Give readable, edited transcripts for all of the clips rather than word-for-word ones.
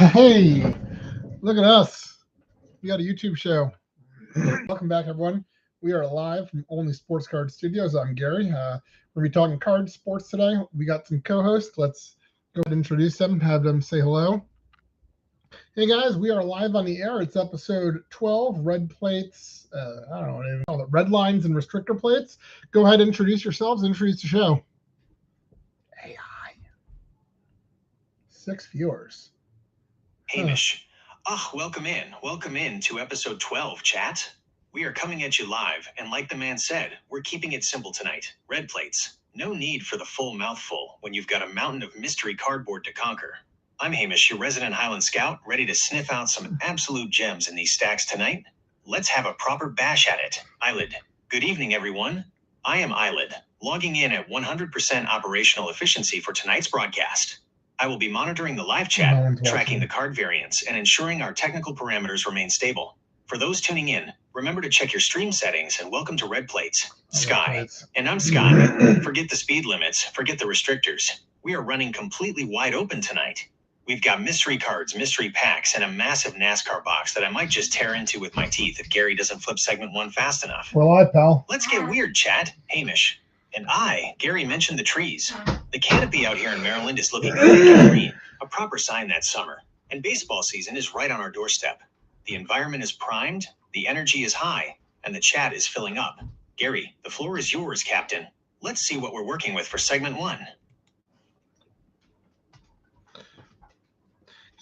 Hey, look at us. We got a YouTube show. Welcome back, everyone. We are live from Only Sports Card Studios. I'm Gary. We're going to be talking card sports today. We got some co-hosts. Let's go ahead and introduce them, have them say hello. Hey, guys, we are live on the air. It's episode 12, Red Plates. I don't know what to call it. Redlines and Restrictor Plates. Go ahead and introduce yourselves. Introduce the show. AI. 6 viewers. Hamish. Welcome in to episode 12, chat. We are coming at you live, and like the man said, we're keeping it simple tonight. Red plates. No need for the full mouthful when you've got a mountain of mystery cardboard to conquer. I'm Hamish, your resident Highland Scout, ready to sniff out some absolute gems in these stacks tonight. Let's have a proper bash at it. Eyelid. Good evening, everyone. I am Eyelid, logging in at 100% operational efficiency for tonight's broadcast. I will be monitoring the live chat, tracking the card variants, and ensuring our technical parameters remain stable. For those tuning in, remember to check your stream settings, and welcome to Red Plates. Sky. And I'm Sky. Forget the speed limits, forget the restrictors. We are running completely wide open tonight. We've got mystery cards, mystery packs, and a massive NASCAR box that I might just tear into with my teeth if Gary doesn't flip segment 1 fast enough. We're live, pal. Let's get weird, chat. Hamish. And Gary mentioned the trees. The canopy out here in Maryland is looking green, a proper sign that summer. And baseball season is right on our doorstep. The environment is primed, the energy is high, and the chat is filling up. Gary, the floor is yours, Captain. Let's see what we're working with for segment 1.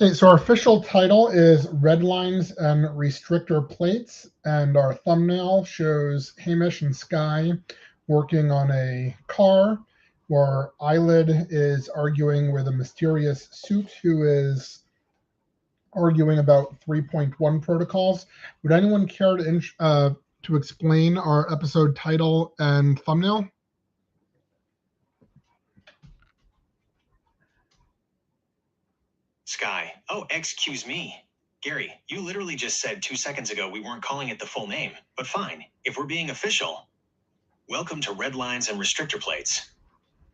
Okay, so our official title is Redlines and Restrictor Plates, and our thumbnail shows Hamish and Sky working on a car, where Eyelid is arguing with a mysterious suit who is arguing about 3.1 protocols. Would anyone care to explain our episode title and thumbnail? Sky. Oh, excuse me. Gary, you literally just said 2 seconds ago we weren't calling it the full name, but fine, if we're being official. Welcome to Redlines and Restrictor Plates.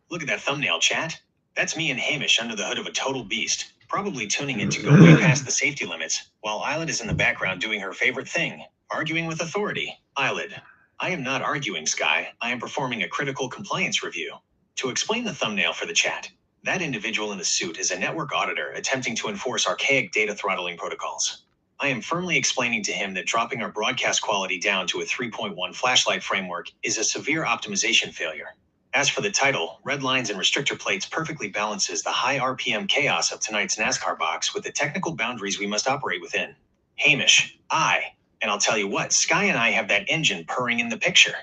Look at that thumbnail, chat. That's me and Hamish under the hood of a total beast, probably tuning in to go way past the safety limits, while Eyelid is in the background doing her favorite thing, arguing with authority. Eyelid. I am not arguing, Sky. I am performing a critical compliance review. To explain the thumbnail for the chat, that individual in the suit is a network auditor attempting to enforce archaic data throttling protocols. I am firmly explaining to him that dropping our broadcast quality down to a 3.1 flashlight framework is a severe optimization failure. As for the title, Redlines and Restrictor Plates perfectly balances the high RPM chaos of tonight's NASCAR box with the technical boundaries we must operate within. Hamish, and I'll tell you what, Sky and I have that engine purring in the picture.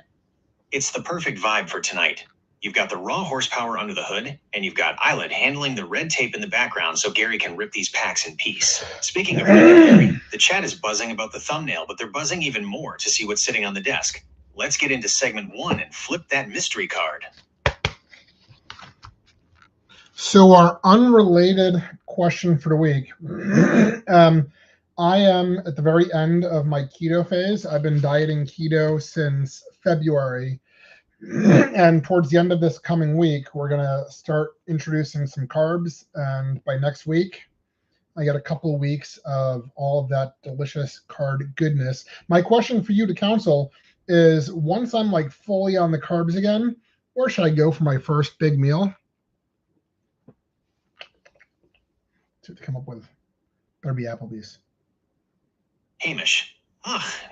It's the perfect vibe for tonight. You've got the raw horsepower under the hood, and you've got Eyelid handling the red tape in the background so Gary can rip these packs in peace. Speaking of Gary, the chat is buzzing about the thumbnail, but they're buzzing even more to see what's sitting on the desk. Let's get into segment 1 and flip that mystery card. So our unrelated question for the week. I am at the very end of my keto phase. I've been dieting keto since February. And towards the end of this coming week, we're going to start introducing some carbs. And by next week, I get a couple of weeks of all of that delicious card goodness. My question for you to counsel is, once I'm like fully on the carbs again, where should I go for my first big meal? To come up with, better be Applebee's. Hamish.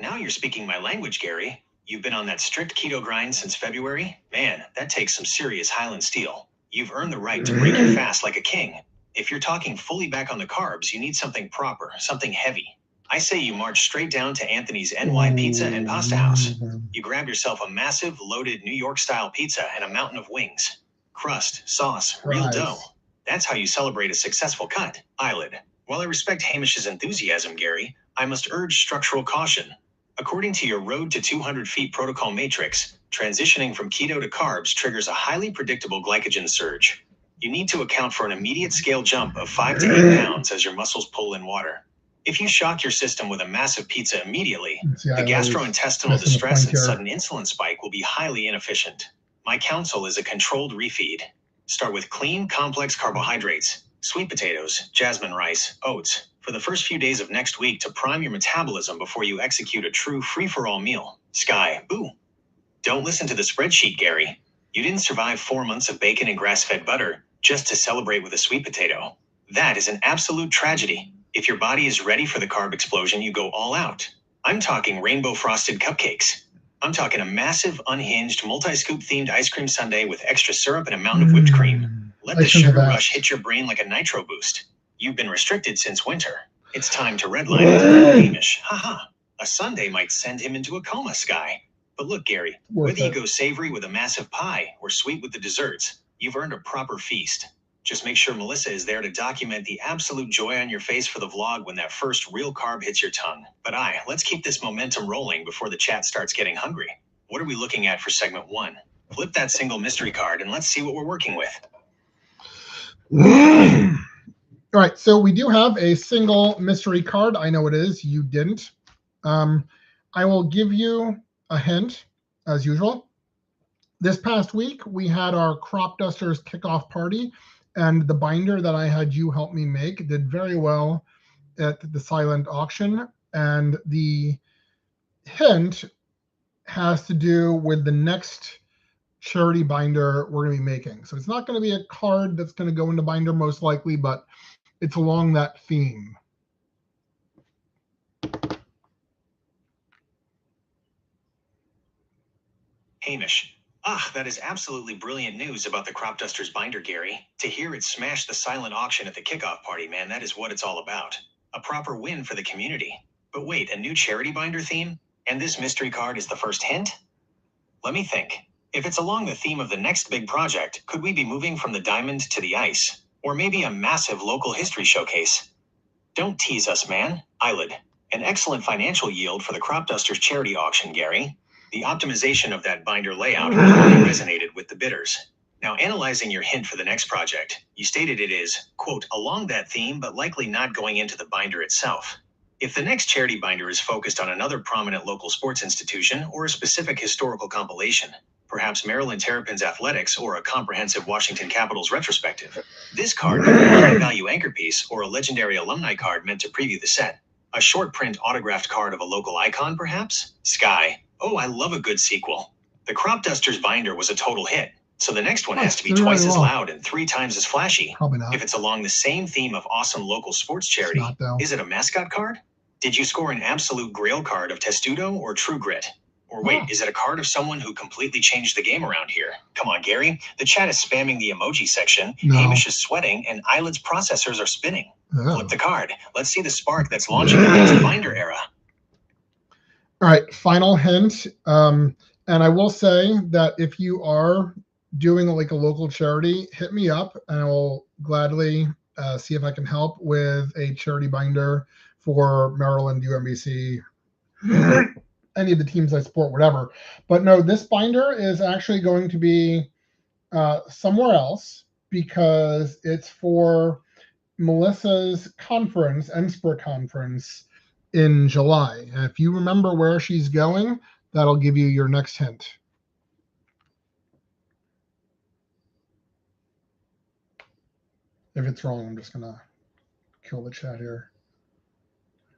Now you're speaking my language, Gary. You've been on that strict keto grind since February? Man, that takes some serious Highland steel. You've earned the right to break your fast like a king. If you're talking fully back on the carbs, you need something proper, something heavy. I say you march straight down to Anthony's NY Pizza and Pasta House. You grab yourself a massive, loaded New York-style pizza and a mountain of wings. Crust, sauce, real dough. That's how you celebrate a successful cut. Eyelid. While I respect Hamish's enthusiasm, Gary, I must urge structural caution. According to your Road to 200 Feet protocol matrix, transitioning from keto to carbs triggers a highly predictable glycogen surge. You need to account for an immediate scale jump of 5 to 8 pounds as your muscles pull in water. If you shock your system with a massive pizza immediately, the gastrointestinal distress and sudden insulin spike will be highly inefficient. My counsel is a controlled refeed. Start with clean, complex carbohydrates. Sweet potatoes, jasmine rice, oats, for the first few days of next week to prime your metabolism before you execute a true free-for-all meal. Sky, boo. Don't listen to the spreadsheet, Gary. You didn't survive 4 months of bacon and grass-fed butter just to celebrate with a sweet potato. That is an absolute tragedy. If your body is ready for the carb explosion, you go all out. I'm talking rainbow frosted cupcakes. I'm talking a massive, unhinged, multi-scoop themed ice cream sundae with extra syrup and a mountain of whipped cream. Let the sugar rush hit your brain like a nitro boost. You've been restricted since winter. It's time to redline with Hamish. Haha. A sundae might send him into a coma, Sky. But look, Gary, whether you go savory with a massive pie or sweet with the desserts, you've earned a proper feast. Just make sure Melissa is there to document the absolute joy on your face for the vlog when that first real carb hits your tongue. But let's keep this momentum rolling before the chat starts getting hungry. What are we looking at for segment 1? Flip that single mystery card and let's see what we're working with. All right, so we do have a single mystery card. I know it is. You didn't. I will give you a hint, as usual. This past week, we had our Crop Dusters kickoff party, and the binder that I had you help me make did very well at the silent auction. And the hint has to do with the next charity binder we're going to be making. So it's not going to be a card that's going to go into binder most likely, but it's along that theme. Hamish. That is absolutely brilliant news about the Crop Dusters binder, Gary. To hear it smash the silent auction at the kickoff party, man, that is what it's all about. A proper win for the community. But wait, a new charity binder theme? And this mystery card is the first hint? Let me think. If it's along the theme of the next big project, could we be moving from the diamond to the ice? Or maybe a massive local history showcase? Don't tease us, man. Eyelid. An excellent financial yield for the Crop Dusters charity auction, Gary. The optimization of that binder layout really resonated with the bidders. Now, analyzing your hint for the next project, you stated it is, quote, along that theme, but likely not going into the binder itself. If the next charity binder is focused on another prominent local sports institution or a specific historical compilation, perhaps Maryland Terrapins athletics or a comprehensive Washington Capitals retrospective, this card could be a high-value anchor piece or a legendary alumni card meant to preview the set. A short print autographed card of a local icon, perhaps? Sky. Oh, I love a good sequel. The Crop Dusters binder was a total hit, so the next one has to be twice as loud and 3 times as flashy. Probably not. If it's along the same theme of awesome local sports charity, is it a mascot card? Did you score an absolute grail card of Testudo or True Grit? Or wait, is it a card of someone who completely changed the game around here? Come on, Gary. The chat is spamming the emoji section. No. Hamish is sweating, and Eyelid's processors are spinning. Oh. Flip the card. Let's see the spark that's launching the next binder era. All right, final hint. And I will say that if you are doing like a local charity, hit me up, and I will gladly see if I can help with a charity binder for Maryland, UMBC, any of the teams I support, whatever. But no, this binder is actually going to be somewhere else because it's for Melissa's conference, NSPR conference in July. And if you remember where she's going, that'll give you your next hint. If it's wrong, I'm just going to kill the chat here.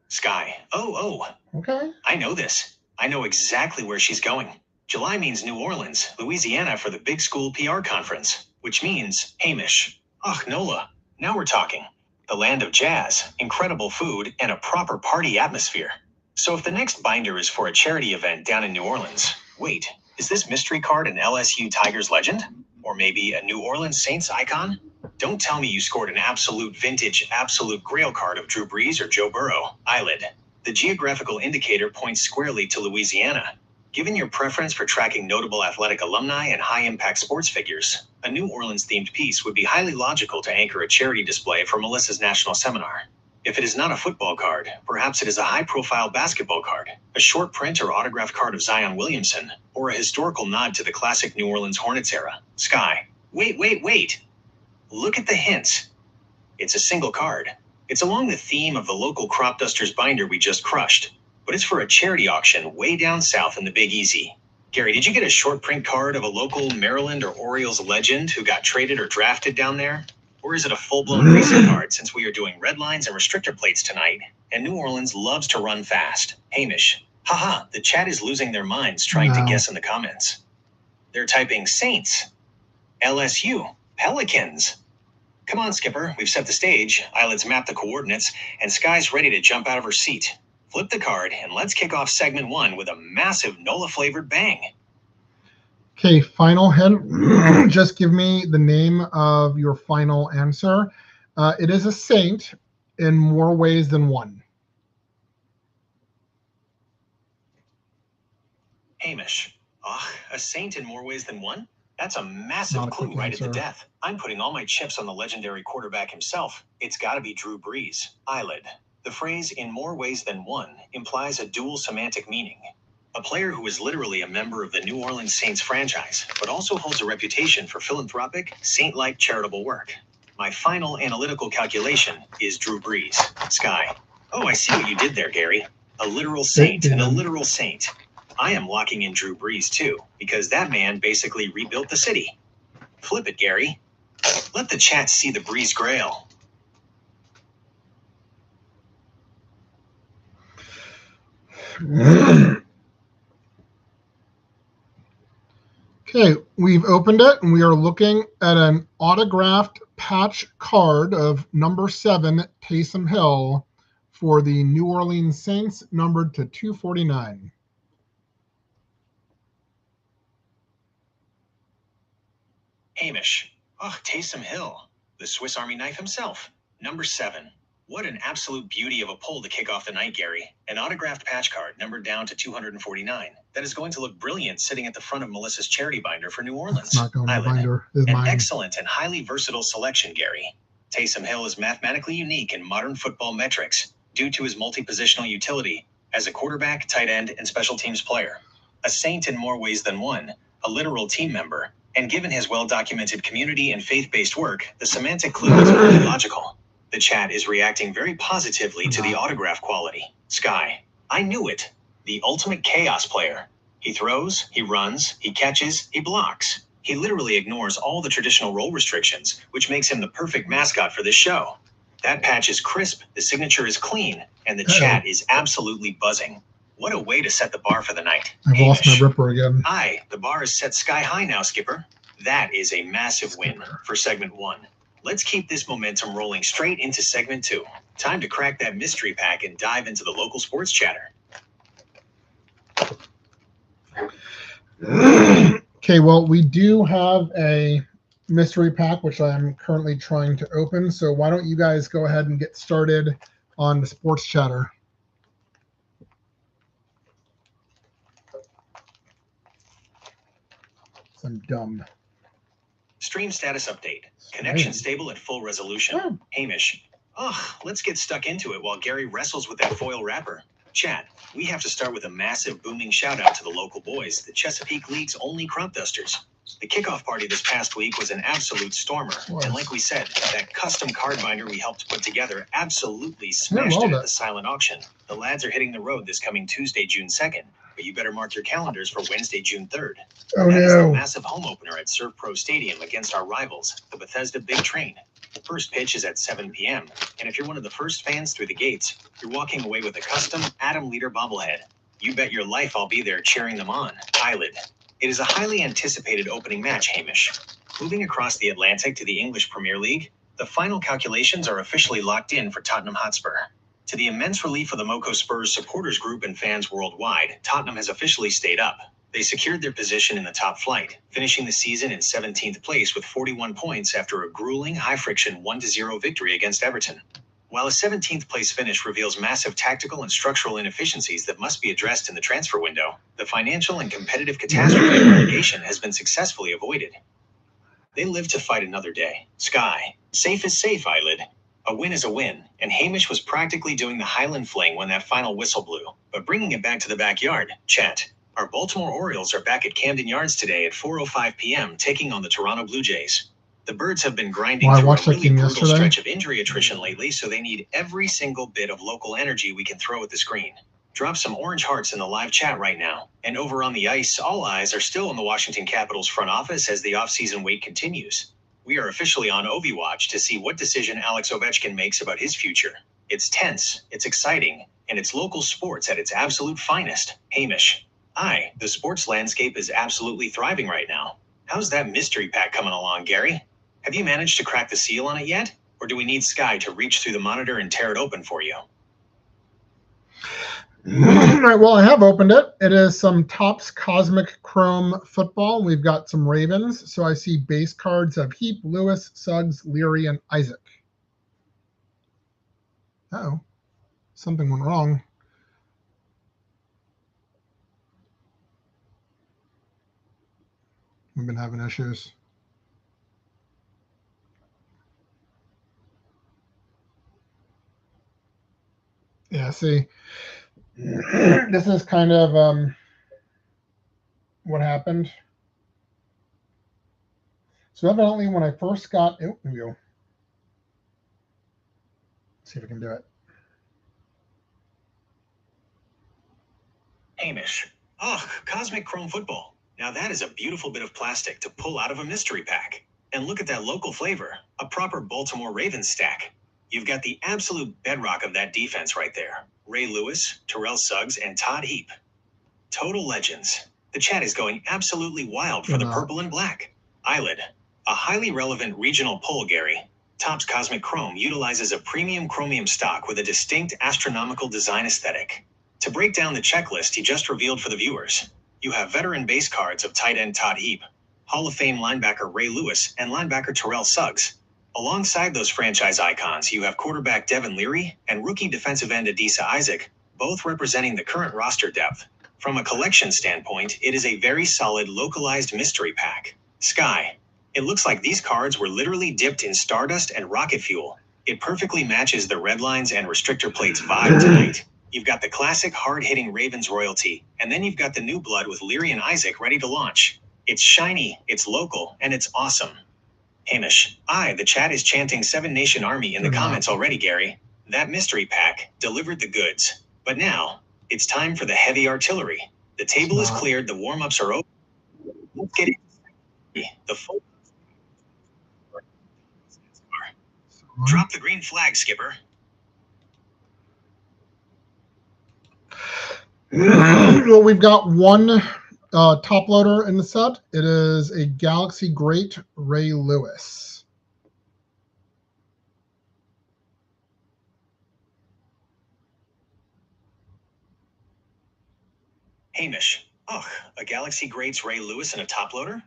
Sky. Oh. Okay. I know this. I know exactly where she's going. July means New Orleans, Louisiana for the big school PR conference, which means Hamish. Nola. Now we're talking. The land of jazz, incredible food, and a proper party atmosphere. So if the next binder is for a charity event down in New Orleans, wait, is this mystery card an LSU Tigers legend? Or maybe a New Orleans Saints icon? Don't tell me you scored an absolute vintage, absolute grail card of Drew Brees or Joe Burrow. Eyelid. The geographical indicator points squarely to Louisiana. Given your preference for tracking notable athletic alumni and high-impact sports figures, a New Orleans-themed piece would be highly logical to anchor a charity display for Melissa's national seminar. If it is not a football card, perhaps it is a high-profile basketball card, a short print or autographed card of Zion Williamson, or a historical nod to the classic New Orleans Hornets era. Sky. Wait. Look at the hints. It's a single card. It's along the theme of the local Crop Dusters binder we just crushed, but it's for a charity auction way down south in the Big Easy. Gary, did you get a short print card of a local Maryland or Orioles legend who got traded or drafted down there? Or is it a full-blown racing card since we are doing red lines and restrictor plates tonight, and New Orleans loves to run fast? Hamish. Haha, the chat is losing their minds trying to guess in the comments. They're typing Saints, LSU, Pelicans. Come on, Skipper, we've set the stage, Eyelids map the coordinates, and Sky's ready to jump out of her seat. Flip the card, and let's kick off segment 1 with a massive NOLA-flavored bang. Okay, final hint. Just give me the name of your final answer. It is a saint in more ways than one. Hamish. A saint in more ways than one? That's a massive clue right at the death. I'm putting all my chips on the legendary quarterback himself. It's got to be Drew Brees. Eyelid. The phrase in more ways than one implies a dual semantic meaning. A player who is literally a member of the New Orleans Saints franchise, but also holds a reputation for philanthropic, saint-like charitable work. My final analytical calculation is Drew Brees. Sky. Oh, I see what you did there, Gary. A literal saint and a literal saint. I am locking in Drew Brees too, because that man basically rebuilt the city. Flip it, Gary. Let the chat see the Brees Grail. Okay, we've opened it, and we are looking at an autographed patch card of number 7, Taysom Hill, for the New Orleans Saints, numbered to 249. Hamish. Taysom Hill, the Swiss Army knife himself. Number 7. What an absolute beauty of a pull to kick off the night, Gary. An autographed patch card numbered down to 249. That is going to look brilliant sitting at the front of Melissa's charity binder for New Orleans. It's not going to binder. It's An mine. excellent and highly versatile selection, Gary. Taysom Hill is mathematically unique in modern football metrics due to his multi-positional utility as a quarterback, tight end, and special teams player. A saint in more ways than one, a literal team member, and given his well-documented community and faith-based work, the semantic clue is very logical. The chat is reacting very positively to the autograph quality. Sky. I knew it. The ultimate chaos player. He throws, he runs, he catches, he blocks. He literally ignores all the traditional role restrictions, which makes him the perfect mascot for this show. That patch is crisp, the signature is clean, and the chat is absolutely buzzing. What a way to set the bar for the night. I've lost my ripper again. Aye, the bar is set sky high now, Skipper. That is a massive win for segment 1. Let's keep this momentum rolling straight into segment 2. Time to crack that mystery pack and dive into the local sports chatter. Okay, well, we do have a mystery pack, which I'm currently trying to open. So why don't you guys go ahead and get started on the sports chatter. I'm dumb. Stream status update. Connection stable at full resolution. Oh. Hamish. Let's get stuck into it while Gary wrestles with that foil wrapper. Chat, we have to start with a massive booming shout out to the local boys, the Chesapeake League's only crop dusters. The kickoff party this past week was an absolute stormer. And like we said, that custom card binder we helped put together absolutely smashed it at the silent auction. The lads are hitting the road this coming Tuesday, June 2nd. But you better mark your calendars for Wednesday, June 3rd. Oh, that is the massive home opener at Surf Pro Stadium against our rivals, the Bethesda Big Train. The first pitch is at 7 p.m., and if you're one of the first fans through the gates, you're walking away with a custom Adam Leader bobblehead. You bet your life I'll be there cheering them on. Eyelid. It is a highly anticipated opening match, Hamish. Moving across the Atlantic to the English Premier League, the final calculations are officially locked in for Tottenham Hotspur. To the immense relief of the Moco Spurs supporters group and fans worldwide, Tottenham has officially stayed up. They secured their position in the top flight, finishing the season in 17th place with 41 points after a grueling, high-friction 1-0 victory against Everton. While a 17th place finish reveals massive tactical and structural inefficiencies that must be addressed in the transfer window, the financial and competitive catastrophe of relegation has been successfully avoided. They live to fight another day. Sky. Safe is safe, Eyelid. A win is a win, and Hamish was practically doing the Highland fling when that final whistle blew. But bringing it back to the backyard, chat. Our Baltimore Orioles are back at Camden Yards today at 4:05 p.m. taking on the Toronto Blue Jays. The Birds have been grinding through a really brutal stretch of injury attrition lately, so they need every single bit of local energy we can throw at the screen. Drop some orange hearts in the live chat right now. And over on the ice, all eyes are still on the Washington Capitals front office as the offseason wait continues. We are officially on Watch to see what decision Alex Ovechkin makes about his future. It's tense, it's exciting, and it's local sports at its absolute finest. Hamish. The sports landscape is absolutely thriving right now. How's that mystery pack coming along, Gary? Have you managed to crack the seal on it yet? Or do we need Sky to reach through the monitor and tear it open for you? All right, well, I have opened it. It is some Topps Cosmic Chrome football. We've got some Ravens. So I see base cards of Heap, Lewis, Suggs, Leary, and Isaac. Uh-oh. Something went wrong. We've been having issues. Yeah, see, this is kind of what happened. So evidently when I first got, here we go. Let's see if I can do it. Hamish. Cosmic Chrome football. Now that is a beautiful bit of plastic to pull out of a mystery pack. And look at that local flavor, a proper Baltimore Ravens stack. You've got the absolute bedrock of that defense right there. Ray Lewis, Terrell Suggs, and Todd Heap. Total legends. The chat is going absolutely wild for the purple and black. Eyelid. A highly relevant regional poll, Gary. Topps Cosmic Chrome utilizes a premium chromium stock with a distinct astronomical design aesthetic. To break down the checklist he just revealed for the viewers, you have veteran base cards of tight end Todd Heap, Hall of Fame linebacker Ray Lewis, and linebacker Terrell Suggs. Alongside those franchise icons, you have quarterback Devin Leary and rookie defensive end Adisa Isaac, both representing the current roster depth. From a collection standpoint, it is a very solid localized mystery pack. Sky. It looks like these cards were literally dipped in stardust and rocket fuel. It perfectly matches the Redlines and Restrictor plates vibe tonight. You've got the classic hard-hitting Ravens royalty, and then you've got the new blood with Leary and Isaac ready to launch. It's shiny, it's local, and it's awesome. Hamish. The chat is chanting Seven Nation Army in the comments already, Gary. That mystery pack delivered the goods. But now, it's time for the heavy artillery. The table is cleared, the warm-ups are over. Let's get into the full. Drop the green flag, Skipper. Well, we've got one top loader in the set. It is a Galaxy Great Ray Lewis. Hamish. A Galaxy Greats Ray Lewis and a top loader?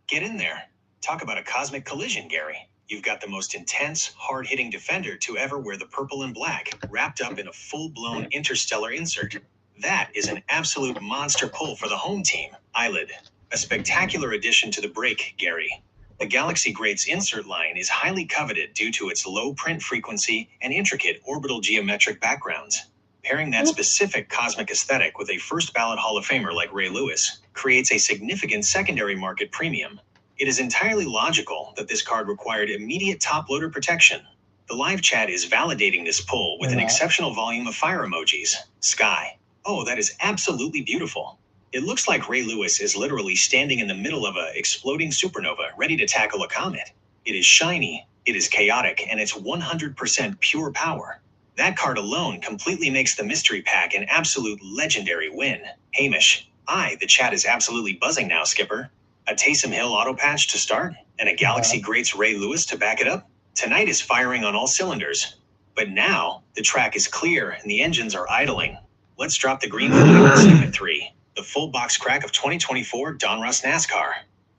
Get in there. Talk about a cosmic collision, Gary. You've got the most intense, hard-hitting defender to ever wear the purple and black, wrapped up in a full-blown interstellar insert. That is an absolute monster pull for the home team. Eyelid. A spectacular addition to the break, Gary. The Galaxy Greats insert line is highly coveted due to its low print frequency and intricate orbital geometric backgrounds. Pairing that specific cosmic aesthetic with a first ballot Hall of Famer like Ray Lewis creates a significant secondary market premium. It is entirely logical that this card required immediate top loader protection. The live chat is validating this pull with an exceptional volume of fire emojis. Sky. That is absolutely beautiful. It looks like Ray Lewis is literally standing in the middle of a exploding supernova ready to tackle a comet. It is shiny, it is chaotic, and it's 100% pure power. That card alone completely makes the mystery pack an absolute legendary win. Hamish. The chat is absolutely buzzing now, Skipper. A Taysom Hill auto patch to start, and a Galaxy Greats Ray Lewis to back it up. Tonight is firing on all cylinders. But now, the track is clear and the engines are idling. Let's drop the green flag in segment 3. The full box crack of 2024 Don Russ NASCAR.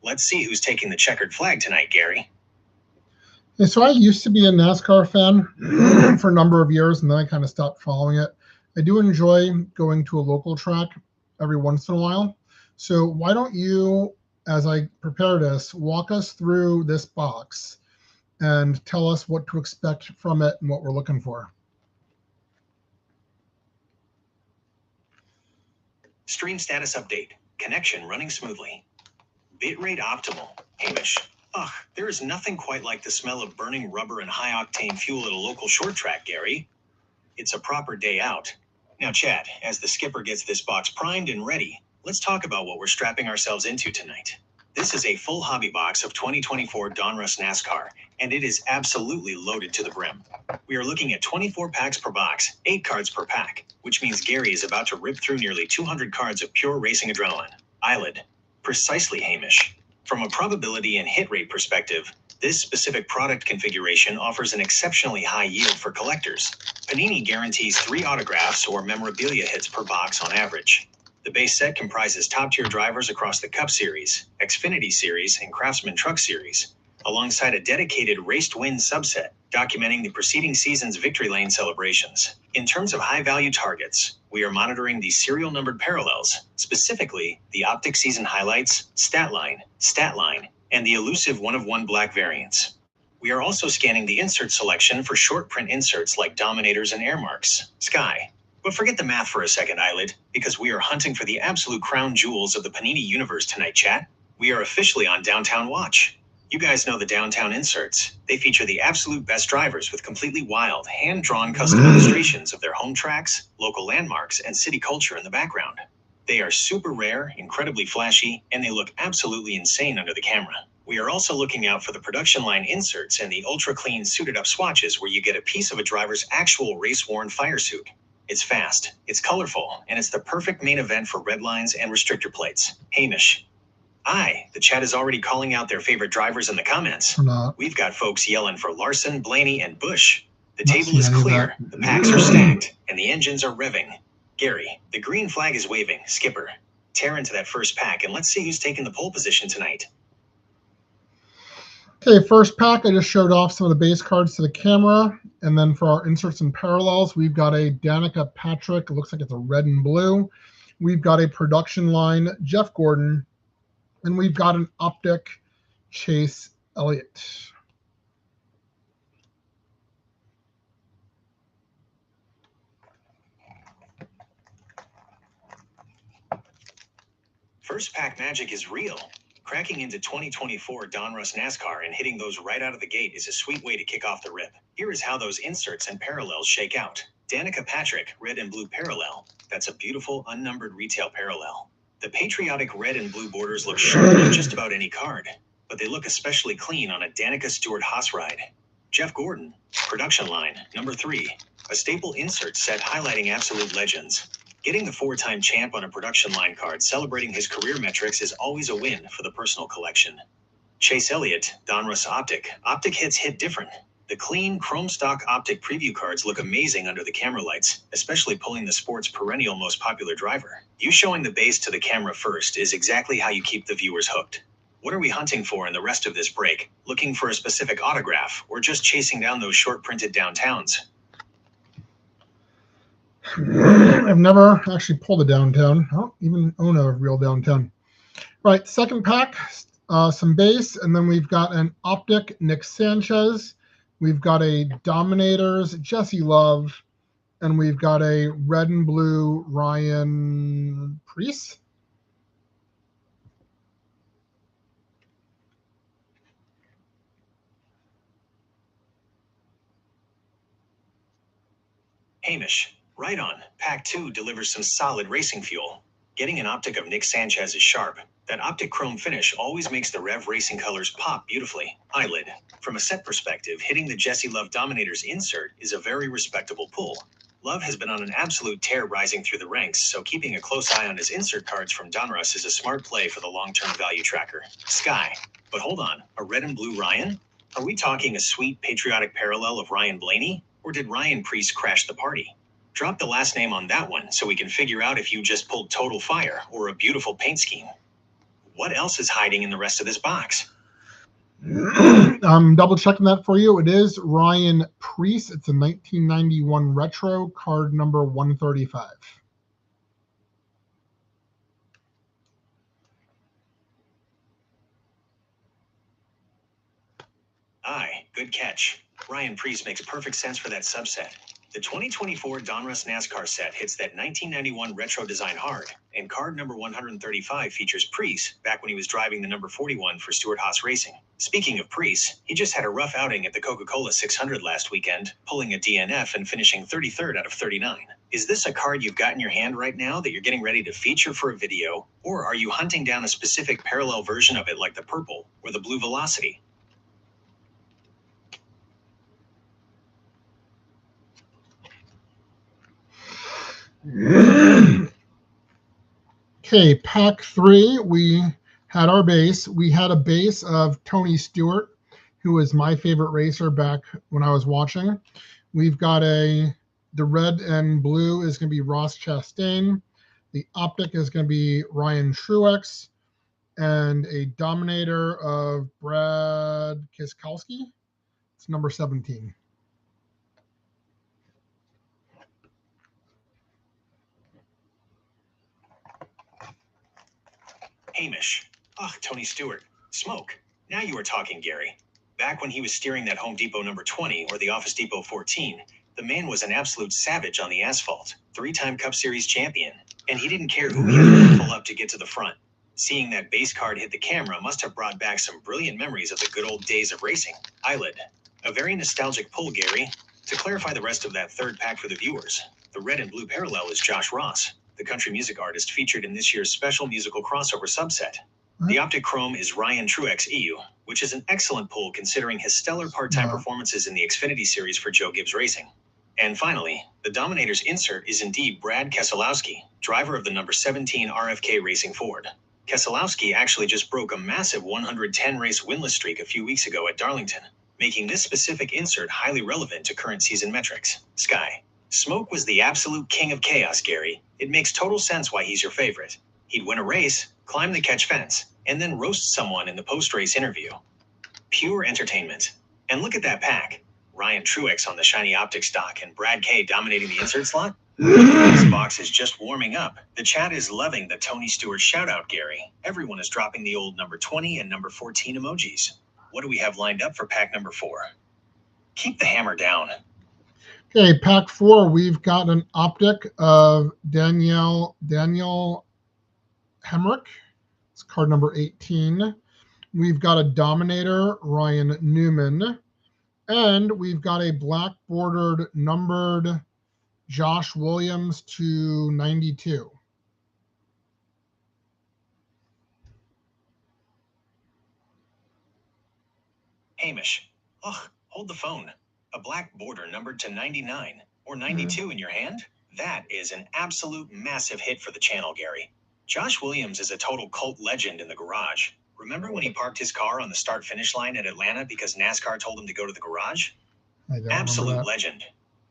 Let's see who's taking the checkered flag tonight, Gary. Yeah, so I used to be a NASCAR fan for a number of years, and then I kind of stopped following it. I do enjoy going to a local track every once in a while. So why don't you, as I prepare this, walk us through this box and tell us what to expect from it and what we're looking for. Stream status update. Connection running smoothly. Bitrate optimal. Hamish. There is nothing quite like the smell of burning rubber and high-octane fuel at a local short track, Gary. It's a proper day out. Now, chat, as the skipper gets this box primed and ready, let's talk about what we're strapping ourselves into tonight. This is a full hobby box of 2024 Donruss NASCAR, and it is absolutely loaded to the brim. We are looking at 24 packs per box, 8 cards per pack, which means Gary is about to rip through nearly 200 cards of pure racing adrenaline. Eyelid. Precisely, Hamish. From a probability and hit rate perspective, this specific product configuration offers an exceptionally high yield for collectors. Panini guarantees 3 autographs or memorabilia hits per box on average. The base set comprises top-tier drivers across the Cup Series, Xfinity Series, and Craftsman Truck Series, alongside a dedicated race-to-win subset documenting the preceding season's victory lane celebrations. In terms of high-value targets, we are monitoring the serial-numbered parallels, specifically the Optic Season Highlights, Statline, and the elusive 1-of-1 black variants. We are also scanning the insert selection for short print inserts like Dominators and Airmarks, Sky. But forget the math for a second, Eyelid, because we are hunting for the absolute crown jewels of the Panini universe tonight, chat. We are officially on Downtown Watch. You guys know the Downtown inserts. They feature the absolute best drivers with completely wild, hand-drawn custom illustrations of their home tracks, local landmarks, and city culture in the background. They are super rare, incredibly flashy, and they look absolutely insane under the camera. We are also looking out for the production line inserts and the ultra-clean suited-up swatches where you get a piece of a driver's actual race-worn fire suit. It's fast, it's colorful, and it's the perfect main event for Redlines and Restrictor plates. Hamish. Aye, the chat is already calling out their favorite drivers in the comments. We've got folks yelling for Larson, Blaney, and Busch. The table is clear, the packs are stacked, and the engines are revving. Gary, the green flag is waving. Skipper, tear into that first pack, and let's see who's taking the pole position tonight. Okay, first pack, I just showed off some of the base cards to the camera. And then for our inserts and parallels, we've got a Danica Patrick. It looks like it's a red and blue. We've got a production line Jeff Gordon. And we've got an Optic Chase Elliott. First pack magic is real. Cracking into 2024 Donruss NASCAR and hitting those right out of the gate is a sweet way to kick off the rip. Here is how those inserts and parallels shake out. Danica Patrick, red and blue parallel. That's a beautiful, unnumbered retail parallel. The patriotic red and blue borders look sharp on just about any card, but they look especially clean on a Danica Stewart Haas ride. Jeff Gordon, production line, number 3. A staple insert set highlighting absolute legends. Getting the 4-time champ on a production line card celebrating his career metrics is always a win for the personal collection. Chase Elliott, Donruss Optic. Optic hits hit different. The clean, chrome stock Optic preview cards look amazing under the camera lights, especially pulling the sport's perennial most popular driver. You showing the base to the camera first is exactly how you keep the viewers hooked. What are we hunting for in the rest of this break? Looking for a specific autograph, or just chasing down those short printed downtowns? I've never actually pulled a downtown. I don't even own a real downtown. Right, second pack, some base, and then we've got an Optic Nick Sanchez. We've got a Dominators Jesse Love, and we've got a red and blue Ryan Preece. Hamish. Right on. Pack 2 delivers some solid racing fuel. Getting an Optic of Nick Sanchez is sharp. That Optic chrome finish always makes the Rev Racing colors pop beautifully. Eyelid. From a set perspective, hitting the Jesse Love Dominators insert is a very respectable pull. Love has been on an absolute tear rising through the ranks, so keeping a close eye on his insert cards from Donruss is a smart play for the long-term value tracker. Sky. But hold on, a red and blue Ryan? Are we talking a sweet patriotic parallel of Ryan Blaney? Or did Ryan Preece crash the party? Drop the last name on that one so we can figure out if you just pulled total fire or a beautiful paint scheme. What else is hiding in the rest of this box? I'm double checking that for you. It is Ryan Preece. It's a 1991 retro, card number 135. Aye, good catch. Ryan Preece makes perfect sense for that subset. The 2024 Donruss NASCAR set hits that 1991 retro design hard, and card number 135 features Preece back when he was driving the number 41 for Stewart Haas Racing. Speaking of Preece, he just had a rough outing at the Coca-Cola 600 last weekend, pulling a DNF and finishing 33rd out of 39. Is this a card you've got in your hand right now that you're getting ready to feature for a video, or are you hunting down a specific parallel version of it like the purple or the blue Velocity? Okay, pack 3, we had our base. We had a base of Tony Stewart, who was my favorite racer back when I was watching. We've got the red and blue is going to be Ross Chastain. The optic is going to be Ryan Truex, and a Dominator of Brad Keselowski. It's number 17. Hamish. Ugh, Tony Stewart. Smoke. Now you are talking, Gary. Back when he was steering that Home Depot number 20 or the Office Depot 14, the man was an absolute savage on the asphalt, 3-time Cup Series champion, and he didn't care who he had to pull up to get to the front. Seeing that base card hit the camera must have brought back some brilliant memories of the good old days of racing. Eyelid. A very nostalgic pull, Gary. To clarify the rest of that third pack for the viewers, the red and blue parallel is Josh Ross, the country music artist featured in this year's special musical crossover subset. The optic chrome is Ryan Truex EU, which is an excellent pull considering his stellar part-time performances in the Xfinity Series for Joe Gibbs Racing. And finally, the Dominator's insert is indeed Brad Keselowski, driver of the number 17 RFK Racing Ford. Keselowski actually just broke a massive 110-race winless streak a few weeks ago at Darlington, making this specific insert highly relevant to current season metrics. Sky. Smoke was the absolute king of chaos, Gary. It makes total sense why he's your favorite. He'd win a race, climb the catch fence, and then roast someone in the post-race interview. Pure entertainment. And look at that pack. Ryan Truex on the shiny optic stock and Brad K dominating the insert slot. This box is just warming up. The chat is loving the Tony Stewart shout-out, Gary. Everyone is dropping the old number 20 and number 14 emojis. What do we have lined up for pack number 4? Keep the hammer down. Okay, pack 4, we've got an optic of Daniel Hemrick. It's card number 18. We've got a Dominator, Ryan Newman. And we've got a black bordered numbered Josh Williams to 92. Hamish. Ugh, hold the phone. A black border numbered to 99 or 92 in your hand? That is an absolute massive hit for the channel, Gary. Josh Williams is a total cult legend in the garage. Remember when he parked his car on the start-finish line at Atlanta because NASCAR told him to go to the garage? Absolute legend.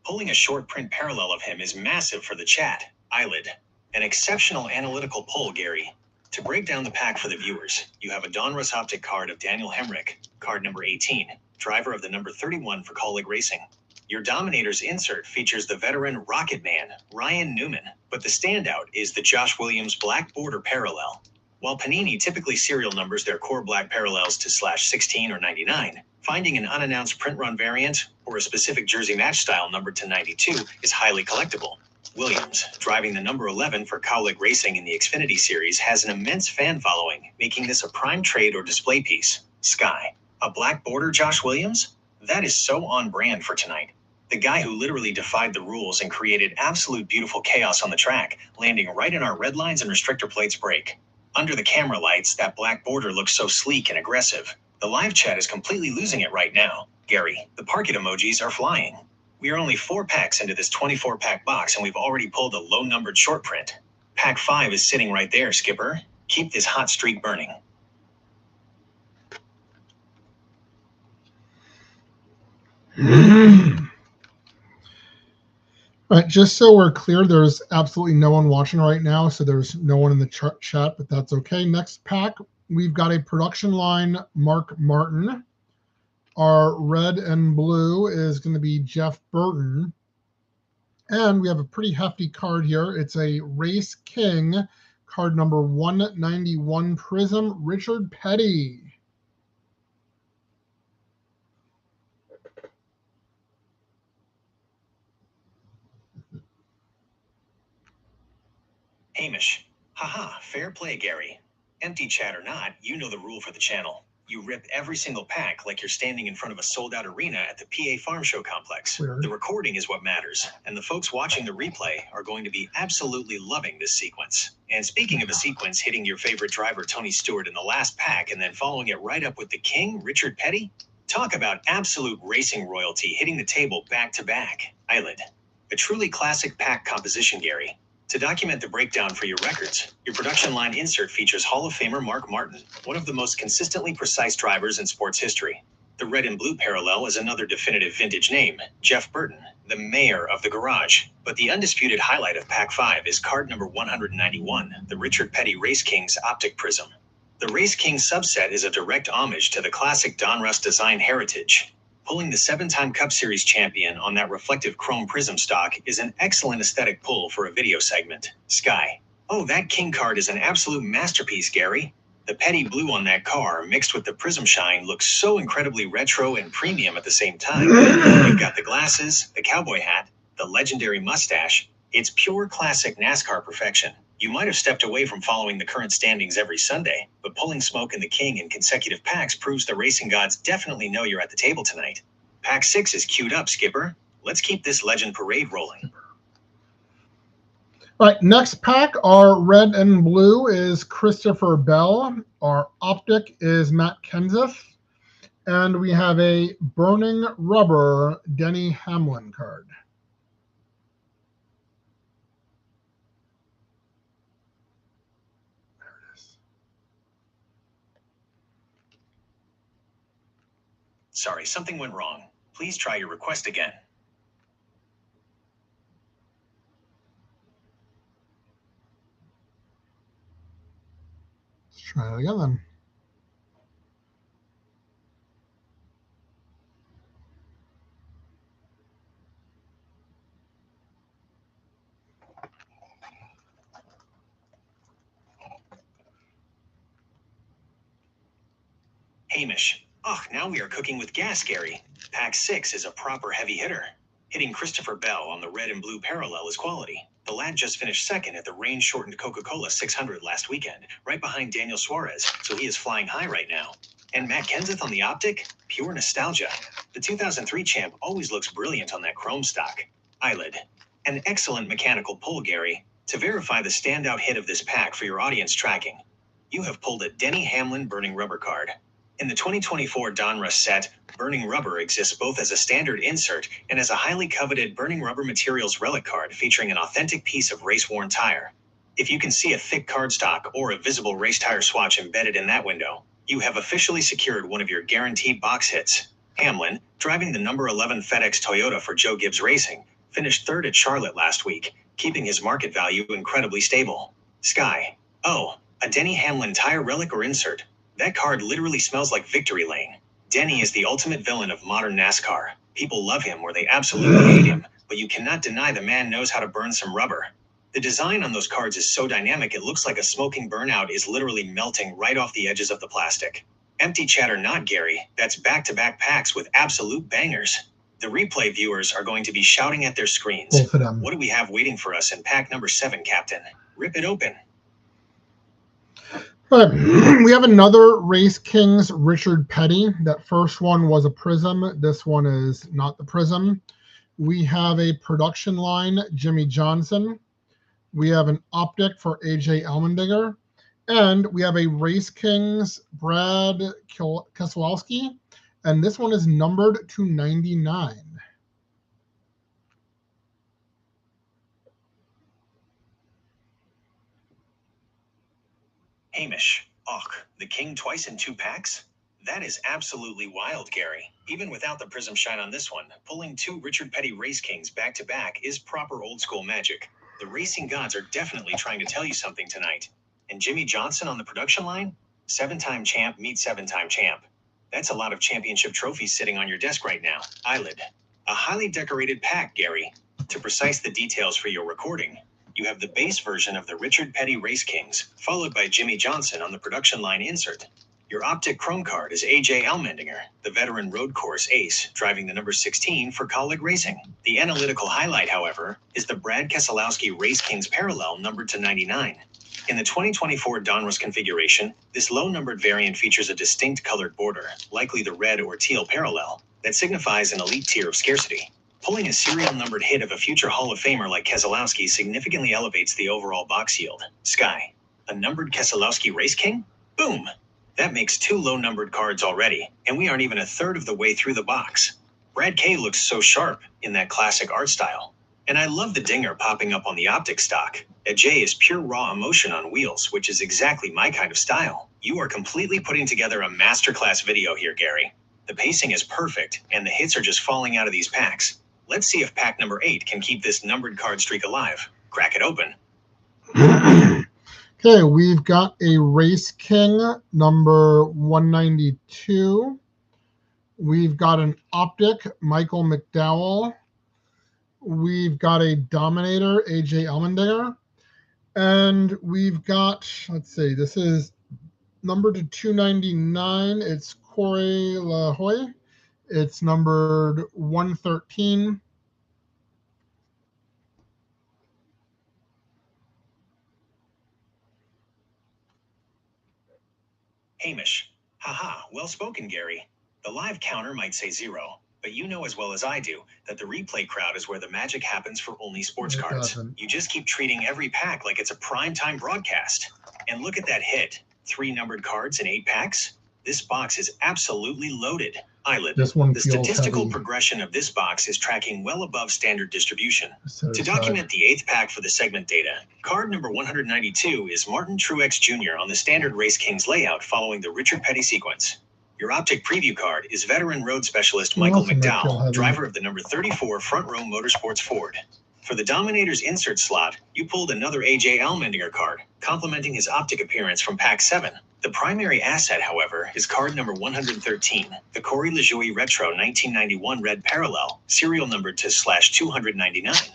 Pulling a short print parallel of him is massive for the chat. Eyelid. An exceptional analytical pull, Gary. To break down the pack for the viewers, you have a Donruss optic card of Daniel Hemrick, card number 18, driver of the number 31 for Colleague Racing. Your Dominator's insert features the veteran Rocket Man, Ryan Newman, but the standout is the Josh Williams black border parallel. While Panini typically serial numbers their core black parallels to /16 or 99, finding an unannounced print run variant or a specific jersey match style numbered to 92 is highly collectible. Williams, driving the number 11 for Cowlick Racing in the Xfinity Series, has an immense fan following, making this a prime trade or display piece. Sky. A black border Josh Williams? That is so on brand for tonight. The guy who literally defied the rules and created absolute beautiful chaos on the track, landing right in our Redlines and Restrictor plates break. Under the camera lights, that black border looks so sleek and aggressive. The live chat is completely losing it right now. Gary, the park it emojis are flying. We are only 4 packs into this 24-pack box and we've already pulled a low-numbered short print. Pack 5 is sitting right there, Skipper. Keep this hot streak burning. All right, just so we're clear, there's absolutely no one watching right now, so there's no one in the chat, but that's okay. Next pack, we've got a production line Mark Martin. Our red and blue is going to be Jeff Burton. And we have a pretty hefty card here. It's a Race King, card number 191 Prism, Richard Petty. Hamish. Haha, fair play, Gary. Empty chat or not, you know the rule for the channel. You rip every single pack like you're standing in front of a sold-out arena at the PA Farm Show complex. Weird. The recording is what matters, and the folks watching the replay are going to be absolutely loving this sequence. And speaking of a sequence hitting your favorite driver Tony Stewart in the last pack and then following it right up with the king, Richard Petty, talk about absolute racing royalty hitting the table back-to-back. Eyelid. A truly classic pack composition, Gary. To document the breakdown for your records, your production line insert features Hall of Famer Mark Martin, one of the most consistently precise drivers in sports history. The red and blue parallel is another definitive vintage name, Jeff Burton, the mayor of the garage. But the undisputed highlight of Pack 5 is card number 191, the Richard Petty Race King's Optic Prism. The Race King subset is a direct homage to the classic Donruss design heritage. Pulling the 7-time Cup Series champion on that reflective chrome prism stock is an excellent aesthetic pull for a video segment. Sky. Oh, that King card is an absolute masterpiece, Gary. The Petty blue on that car mixed with the prism shine looks so incredibly retro and premium at the same time. You've got the glasses, the cowboy hat, the legendary mustache. It's pure classic NASCAR perfection. You might have stepped away from following the current standings every Sunday, but pulling smoke in the King in consecutive packs proves the racing gods definitely know you're at the table tonight. Pack 6 is queued up, Skipper. Let's keep this legend parade rolling. All right, next pack, our red and blue is Christopher Bell. Our optic is Matt Kenseth. And we have a Burning Rubber Denny Hamlin card. Sorry, something went wrong. Please try your request again. Let's try it again then. Hamish. Ugh, now we are cooking with gas, Gary. Pack 6 is a proper heavy hitter. Hitting Christopher Bell on the red and blue parallel is quality. The lad just finished second at the rain-shortened Coca-Cola 600 last weekend, right behind Daniel Suarez, so he is flying high right now. And Matt Kenseth on the optic? Pure nostalgia. The 2003 champ always looks brilliant on that chrome stock. Eyelid. An excellent mechanical pull, Gary. To verify the standout hit of this pack for your audience tracking, you have pulled a Denny Hamlin Burning Rubber card. In the 2024 Donruss set, Burning Rubber exists both as a standard insert and as a highly coveted Burning Rubber Materials relic card featuring an authentic piece of race-worn tire. If you can see a thick cardstock or a visible race tire swatch embedded in that window, you have officially secured one of your guaranteed box hits. Hamlin, driving the number 11 FedEx Toyota for Joe Gibbs Racing, finished third at Charlotte last week, keeping his market value incredibly stable. Sky. Oh, a Denny Hamlin tire relic or insert. That card literally smells like victory lane. Denny is the ultimate villain of modern NASCAR. People love him or they absolutely hate him, but you cannot deny the man knows how to burn some rubber. The design on those cards is so dynamic it looks like a smoking burnout is literally melting right off the edges of the plastic. Empty chatter not, Gary. That's back-to-back packs with absolute bangers. The replay viewers are going to be shouting at their screens. Both of them. What do we have waiting for us in pack number 7, Captain? Rip it open. All right. We have another Race Kings Richard Petty. That first one was a prism. This one is not the prism. We have a production line, Jimmy Johnson. We have an optic for AJ Allmendinger. And we have a Race Kings Brad Keselowski. And this one is numbered to 99. Hamish. Ugh, the King twice in 2 packs? That is absolutely wild, Gary. Even without the prism shine on this one, pulling 2 Richard Petty Race Kings back-to-back is proper old-school magic. The racing gods are definitely trying to tell you something tonight. And Jimmy Johnson on the production line? 7-time champ meets 7-time champ. That's a lot of championship trophies sitting on your desk right now. Eyelid. A highly decorated pack, Gary. To precise the details for your recording, you have the base version of the Richard Petty Race Kings, followed by Jimmy Johnson on the production line insert. Your optic chrome card is A.J. Allmendinger, the veteran road course ace, driving the number 16 for Colleague Racing. The analytical highlight, however, is the Brad Keselowski Race Kings parallel numbered to 99. In the 2024 Donruss configuration, this low-numbered variant features a distinct colored border, likely the red or teal parallel, that signifies an elite tier of scarcity. Pulling a serial-numbered hit of a future Hall of Famer like Keselowski significantly elevates the overall box yield. Sky. A numbered Keselowski Race King? Boom! That makes 2 low-numbered cards already, and we aren't even a third of the way through the box. Brad K looks so sharp in that classic art style. And I love the dinger popping up on the optic stock. A J is pure raw emotion on wheels, which is exactly my kind of style. You are completely putting together a masterclass video here, Gary. The pacing is perfect, and the hits are just falling out of these packs. Let's see if pack number 8 can keep this numbered card streak alive. Crack it open. Okay, we've got a Race King number 192. We've got an Optic Michael McDowell. We've got a Dominator AJ Allmendinger. And we've got, let's see, this is numbered to 299. It's Corey LaHoy. It's numbered 113. Hamish. Haha, well spoken, Gary. The live counter might say 0, but you know as well as I do that the replay crowd is where the magic happens for only sports cards. You just keep treating every pack like it's a primetime broadcast. And look at that hit. 3 numbered cards in 8 packs? This box is absolutely loaded. Eyelid. This one the statistical progression of this box is tracking well above standard distribution. To document the 8th pack for the segment data, card number 192 is Martin Truex Jr. on the standard Race Kings layout following the Richard Petty sequence. Your optic preview card is veteran road specialist Michael McDowell, driver of the number 34 Front Row Motorsports Ford. For the Dominator's insert slot, you pulled another A.J. Allmendinger card, complementing his optic appearance from pack 7. The primary asset, however, is card number 113, the Corey LaJoie Retro 1991 Red Parallel, serial numbered to /299.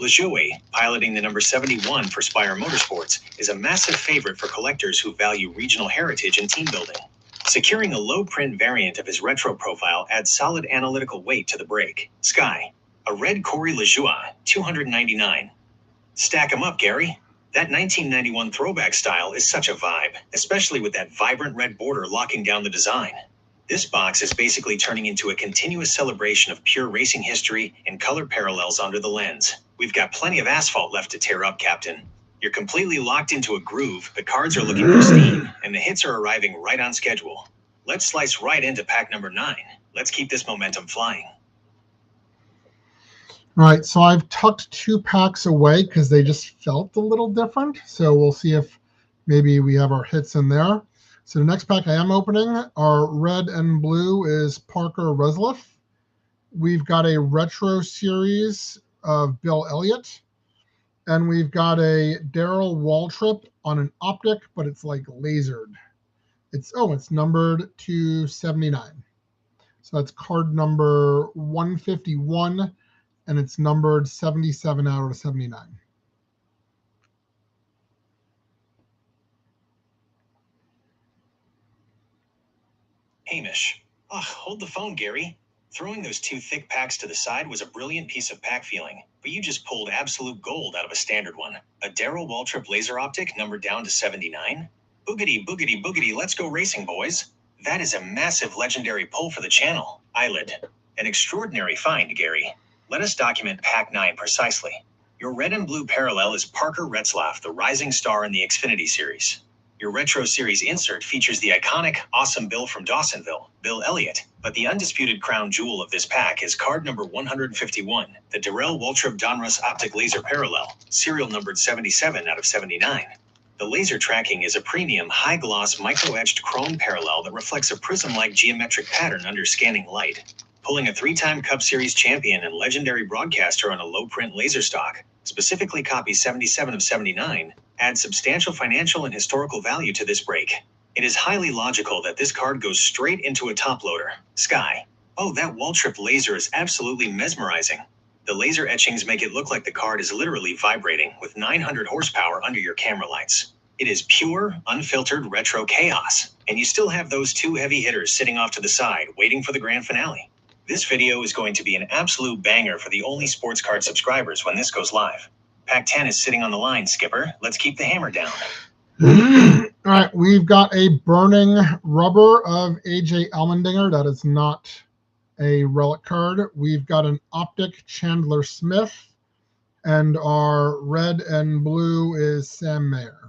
LaJoie, piloting the number 71 for Spire Motorsports, is a massive favorite for collectors who value regional heritage and team building. Securing a low-print variant of his retro profile adds solid analytical weight to the break. Sky. A red Corey LaJoie, 299. Stack 'em up, Gary. That 1991 throwback style is such a vibe, especially with that vibrant red border locking down the design. This box is basically turning into a continuous celebration of pure racing history and color parallels under the lens. We've got plenty of asphalt left to tear up, Captain. You're completely locked into a groove, the cards are looking pristine, and the hits are arriving right on schedule. Let's slice right into pack number 9. Let's keep this momentum flying. All right, so I've tucked 2 packs away because they just felt a little different. So we'll see if maybe we have our hits in there. So the next pack I am opening, our red and blue, is Parker Resliff. We've got a retro series of Bill Elliott. And we've got a Darrell Waltrip on an optic, but it's like lasered. It's numbered to 79. So that's card number 151. And it's numbered 77 out of 79. Hamish. Hold the phone, Gary. Throwing those 2 thick packs to the side was a brilliant piece of pack feeling, but you just pulled absolute gold out of a standard one. A Darrell Waltrip laser optic numbered down to 79? Boogity, boogity, boogity, let's go racing, boys. That is a massive legendary pull for the channel. Eyelid. An extraordinary find, Gary. Let us document pack 9 precisely. Your red and blue parallel is Parker Retzlaff, the rising star in the Xfinity series. Your retro series insert features the iconic Awesome Bill from Dawsonville, Bill Elliott, but the undisputed crown jewel of this pack is card number 151, the Darrell Waltrip Donruss Optic Laser Parallel, serial numbered 77 out of 79. The laser tracking is a premium high-gloss micro-etched chrome parallel that reflects a prism-like geometric pattern under scanning light. Pulling a 3-time Cup Series champion and legendary broadcaster on a low-print laser stock, specifically copy 77 of 79, adds substantial financial and historical value to this break. It is highly logical that this card goes straight into a top loader. Sky. Oh, that Waltrip laser is absolutely mesmerizing. The laser etchings make it look like the card is literally vibrating with 900 horsepower under your camera lights. It is pure, unfiltered retro chaos, and you still have those two heavy hitters sitting off to the side, waiting for the grand finale. This video is going to be an absolute banger for the Only Sports Card subscribers when this goes live. Pack 10 is sitting on the line, Skipper. Let's keep the hammer down. All right, we've got a burning rubber of AJ Allmendinger. That is not a relic card. We've got an optic Chandler Smith, and our red and blue is Sam Mayer.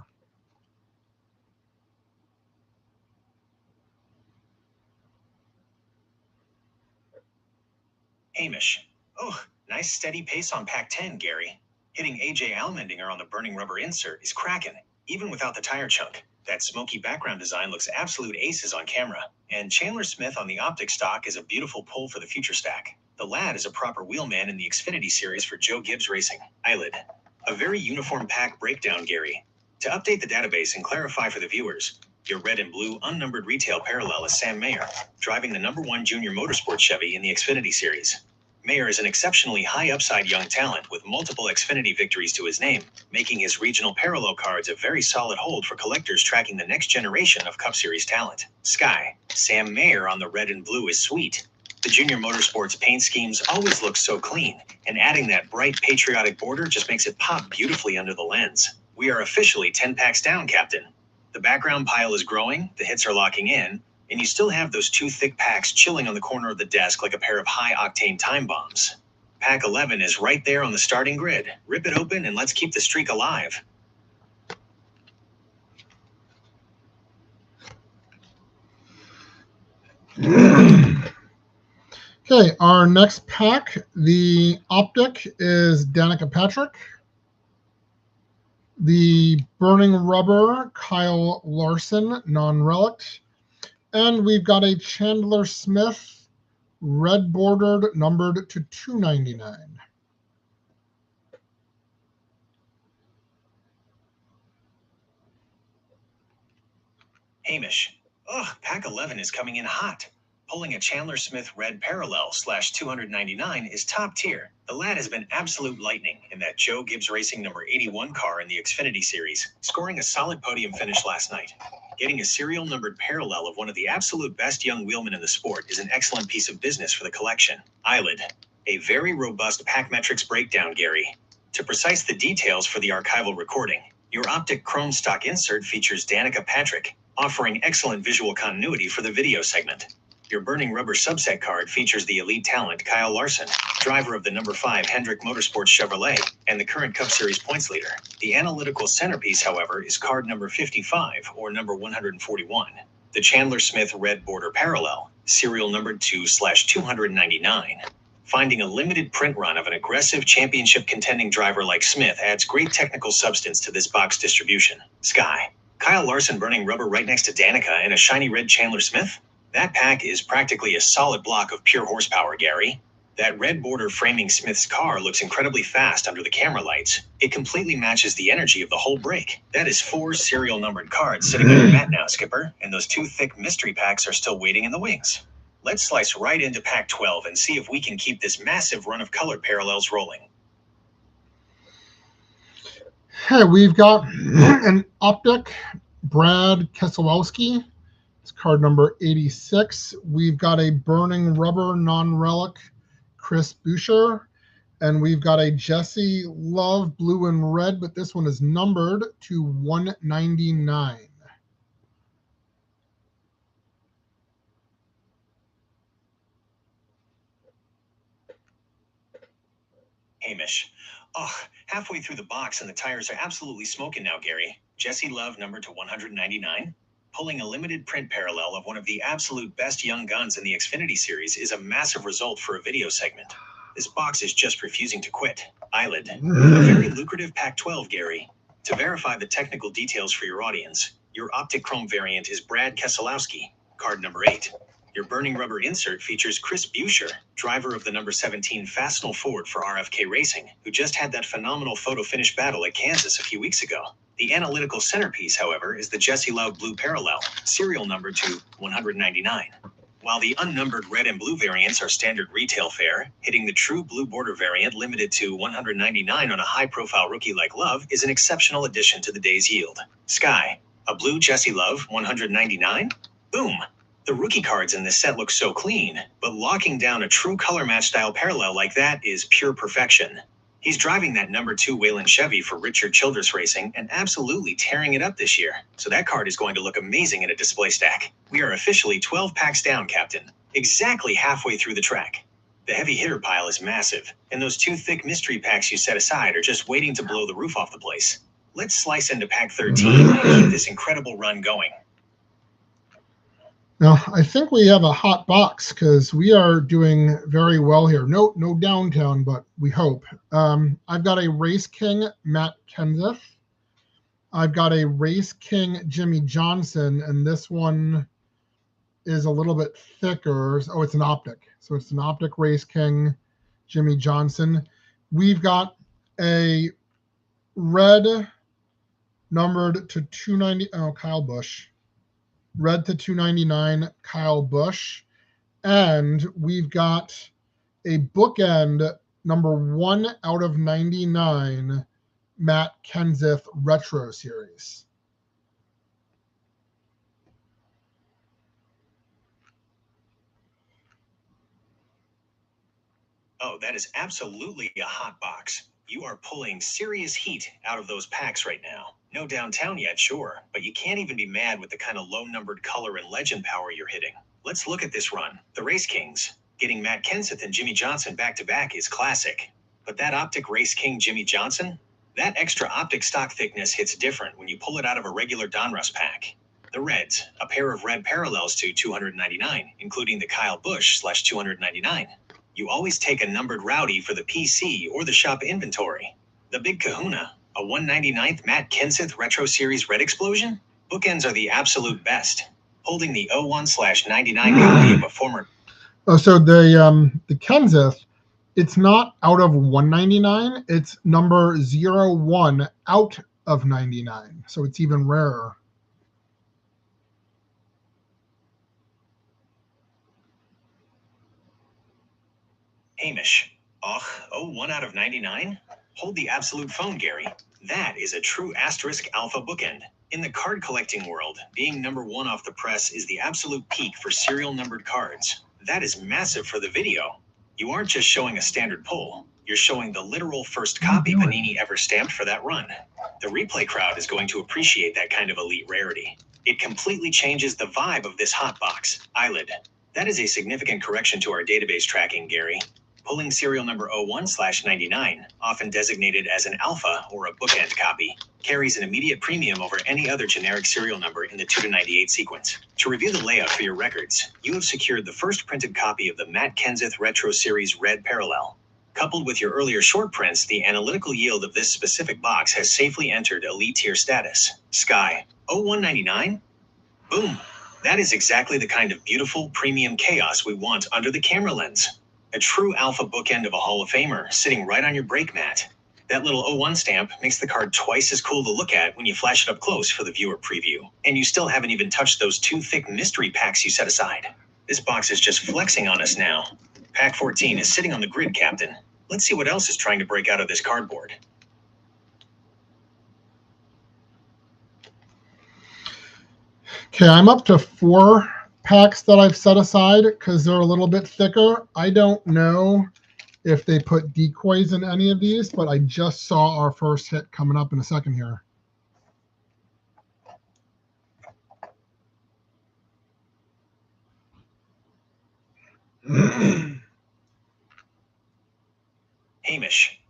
Hamish. Oh, nice steady pace on Pack 10, Gary. Hitting AJ Allmendinger on the burning rubber insert is cracking, even without the tire chunk. That smoky background design looks absolute aces on camera. And Chandler Smith on the optic stock is a beautiful pull for the future stack. The lad is a proper wheelman in the Xfinity series for Joe Gibbs Racing. Eyelid. A very uniform pack breakdown, Gary. To update the database and clarify for the viewers, your red and blue unnumbered retail parallel is Sam Mayer, driving the #1 junior motorsport Chevy in the Xfinity series. Mayer is an exceptionally high upside young talent with multiple Xfinity victories to his name, making his regional parallel cards a very solid hold for collectors tracking the next generation of Cup Series talent. Sky. Sam Mayer on the red and blue is sweet. The junior motorsports paint schemes always look so clean, and adding that bright patriotic border just makes it pop beautifully under the lens. We are officially 10 packs down, Captain. The background pile is growing, the hits are locking in, and you still have those two thick packs chilling on the corner of the desk like a pair of high-octane time bombs. Pack 11 is right there on the starting grid. Rip it open and let's keep the streak alive. Okay, our next pack, the optic is Danica Patrick. The burning rubber, Kyle Larson, non-relic. And we've got a Chandler Smith, red bordered, numbered to 299. Hamish. Ugh, pack 11 is coming in hot. Pulling a Chandler Smith red parallel /299 is top tier. The lad has been absolute lightning in that Joe Gibbs Racing #81 car in the Xfinity series, scoring a solid podium finish last night. Getting a serial numbered parallel of one of the absolute best young wheelmen in the sport is an excellent piece of business for the collection. Eyelid. A very robust pack metrics breakdown, Gary. To precise the details for the archival recording, your optic chrome stock insert features Danica Patrick, offering excellent visual continuity for the video segment. Your burning rubber subset card features the elite talent Kyle Larson, driver of the #5 Hendrick Motorsports Chevrolet and the current Cup Series points leader. The analytical centerpiece, however, is card number 55 or number 141. The Chandler Smith red border parallel, serial number 2/299. Finding a limited print run of an aggressive championship contending driver like Smith adds great technical substance to this box distribution. Sky. Kyle Larson burning rubber right next to Danica and a shiny red Chandler Smith? That pack is practically a solid block of pure horsepower, Gary. That red border framing Smith's car looks incredibly fast under the camera lights. It completely matches the energy of the whole break. That is 4 serial numbered cards sitting on your mat now, Skipper, and those 2 thick mystery packs are still waiting in the wings. Let's slice right into pack 12 and see if we can keep this massive run of colored parallels rolling. Hey, we've got an optic Brad Keselowski. It's card number 86. We've got a burning rubber non-relic Chris Buescher. And we've got a Jesse Love blue and red, but this one is numbered to 199. Hamish. Oh, halfway through the box and the tires are absolutely smoking now, Gary. Jesse Love numbered to 199. Pulling a limited print parallel of one of the absolute best young guns in the Xfinity series is a massive result for a video segment. This box is just refusing to quit. Eyelid. A very lucrative pack 12, Gary. To verify the technical details for your audience, your optic chrome variant is Brad Keselowski, card number 8. Your burning rubber insert features Chris Buescher, driver of the #17 Fastenal Ford for RFK Racing, who just had that phenomenal photo finish battle at Kansas a few weeks ago. The analytical centerpiece, however, is the Jesse Love blue parallel, serial number to 199. While the unnumbered red and blue variants are standard retail fare, hitting the true blue border variant limited to $199 on a high-profile rookie like Love is an exceptional addition to the day's yield. Sky, a blue Jesse Love, $199? Boom! The rookie cards in this set look so clean, but locking down a true color match style parallel like that is pure perfection. He's driving that number 2 Wayland Chevy for Richard Childress Racing and absolutely tearing it up this year, so that card is going to look amazing in a display stack. We are officially 12 packs down, Captain. Exactly halfway through the track. The heavy hitter pile is massive, and those 2 thick mystery packs you set aside are just waiting to blow the roof off the place. Let's slice into pack 13 and keep this incredible run going. Now, I think we have a hot box because we are doing very well here. No downtown, but we hope. I've got a Race King Matt Kenseth. I've got a Race King Jimmy Johnson, and this one is a little bit thicker. Oh, it's an optic. So it's an optic Race King Jimmy Johnson. We've got a red numbered to 290. Oh, Kyle Busch. Red to 299, Kyle Busch. And we've got a bookend number 1 out of 99, Matt Kenseth Retro Series. Oh, that is absolutely a hot box. You are pulling serious heat out of those packs right now. No downtown yet, sure, but you can't even be mad with the kind of low-numbered color and legend power you're hitting. Let's look at this run. The Race Kings. Getting Matt Kenseth and Jimmy Johnson back-to-back is classic. But that optic Race King Jimmy Johnson? That extra optic stock thickness hits different when you pull it out of a regular Donruss pack. The Reds, a pair of red parallels to $299, including the Kyle Busch /299. You always take a numbered rowdy for the PC or the shop inventory. The Big Kahuna, a 199th Matt Kenseth Retro Series Red Explosion? Bookends are the absolute best. Holding the 01/99 copy of a former... Oh, so the Kenseth, it's not out of 199. It's number 01 out of 99. So it's even rarer. Hamish. 1 out of 99? Hold the absolute phone, Gary. That is a true asterisk alpha bookend. In the card collecting world, being number 1 off the press is the absolute peak for serial numbered cards. That is massive for the video. You aren't just showing a standard pull. You're showing the literal first copy Panini ever stamped for that run. The replay crowd is going to appreciate that kind of elite rarity. It completely changes the vibe of this hot box. Eyelid. That is a significant correction to our database tracking, Gary. Pulling serial number 01/99, often designated as an alpha or a bookend copy, carries an immediate premium over any other generic serial number in the 2 to 98 sequence. To review the layout for your records, you have secured the first printed copy of the Matt Kenseth Retro Series Red Parallel. Coupled with your earlier short prints, the analytical yield of this specific box has safely entered elite tier status. Sky, 0199? Boom! That is exactly the kind of beautiful, premium chaos we want under the camera lens. A true alpha bookend of a Hall of Famer sitting right on your brake mat. That little 01 stamp makes the card twice as cool to look at when you flash it up close for the viewer preview. And you still haven't even touched those 2 thick mystery packs you set aside. This box is just flexing on us now. Pack 14 is sitting on the grid, Captain. Let's see what else is trying to break out of this cardboard. Okay, I'm up to 4 packs that I've set aside because they're a little bit thicker. I don't know if they put decoys in any of these, but I just saw our first hit coming up in a second here. Hamish.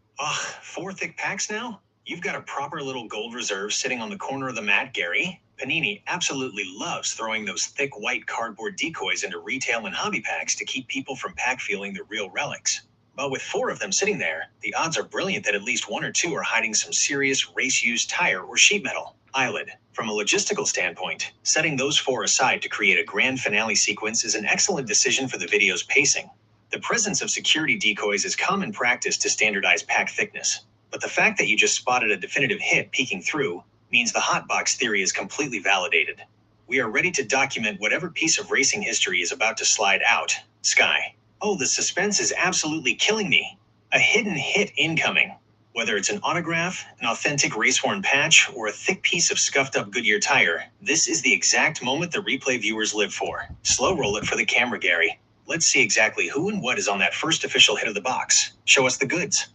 4 thick packs now? You've got a proper little gold reserve sitting on the corner of the mat, Gary. Panini absolutely loves throwing those thick white cardboard decoys into retail and hobby packs to keep people from pack feeling the real relics. But with 4 of them sitting there, the odds are brilliant that at least 1 or 2 are hiding some serious race-used tire or sheet metal. Eyelid. From a logistical standpoint, setting those 4 aside to create a grand finale sequence is an excellent decision for the video's pacing. The presence of security decoys is common practice to standardize pack thickness, but the fact that you just spotted a definitive hit peeking through means the hotbox theory is completely validated. We are ready to document whatever piece of racing history is about to slide out. Sky. Oh, the suspense is absolutely killing me. A hidden hit incoming. Whether it's an autograph, an authentic race-worn patch, or a thick piece of scuffed-up Goodyear tire, this is the exact moment the replay viewers live for. Slow roll it for the camera, Gary. Let's see exactly who and what is on that first official hit of the box. Show us the goods.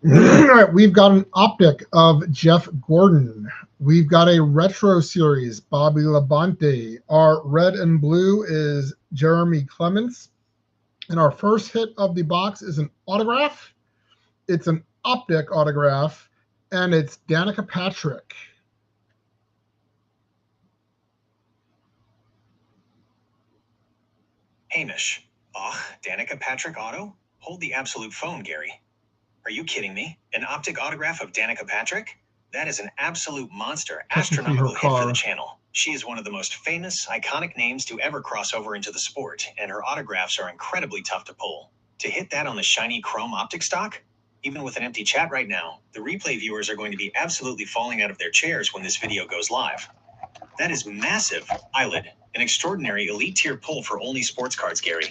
All right, we've got an optic of Jeff Gordon. We've got a retro series, Bobby Labonte. Our red and blue is Jeremy Clements. And our first hit of the box is an autograph. It's an optic autograph, and it's Danica Patrick. Hamish. Danica Patrick auto? Hold the absolute phone, Gary. Are you kidding me? An optic autograph of Danica Patrick? That is an absolute monster, astronomical hit for the channel. She is one of the most famous, iconic names to ever cross over into the sport, and her autographs are incredibly tough to pull. To hit that on the shiny chrome optic stock? Even with an empty chat right now, the replay viewers are going to be absolutely falling out of their chairs when this video goes live. That is massive. Eyelid. An extraordinary elite tier pull for only sports cards, Gary.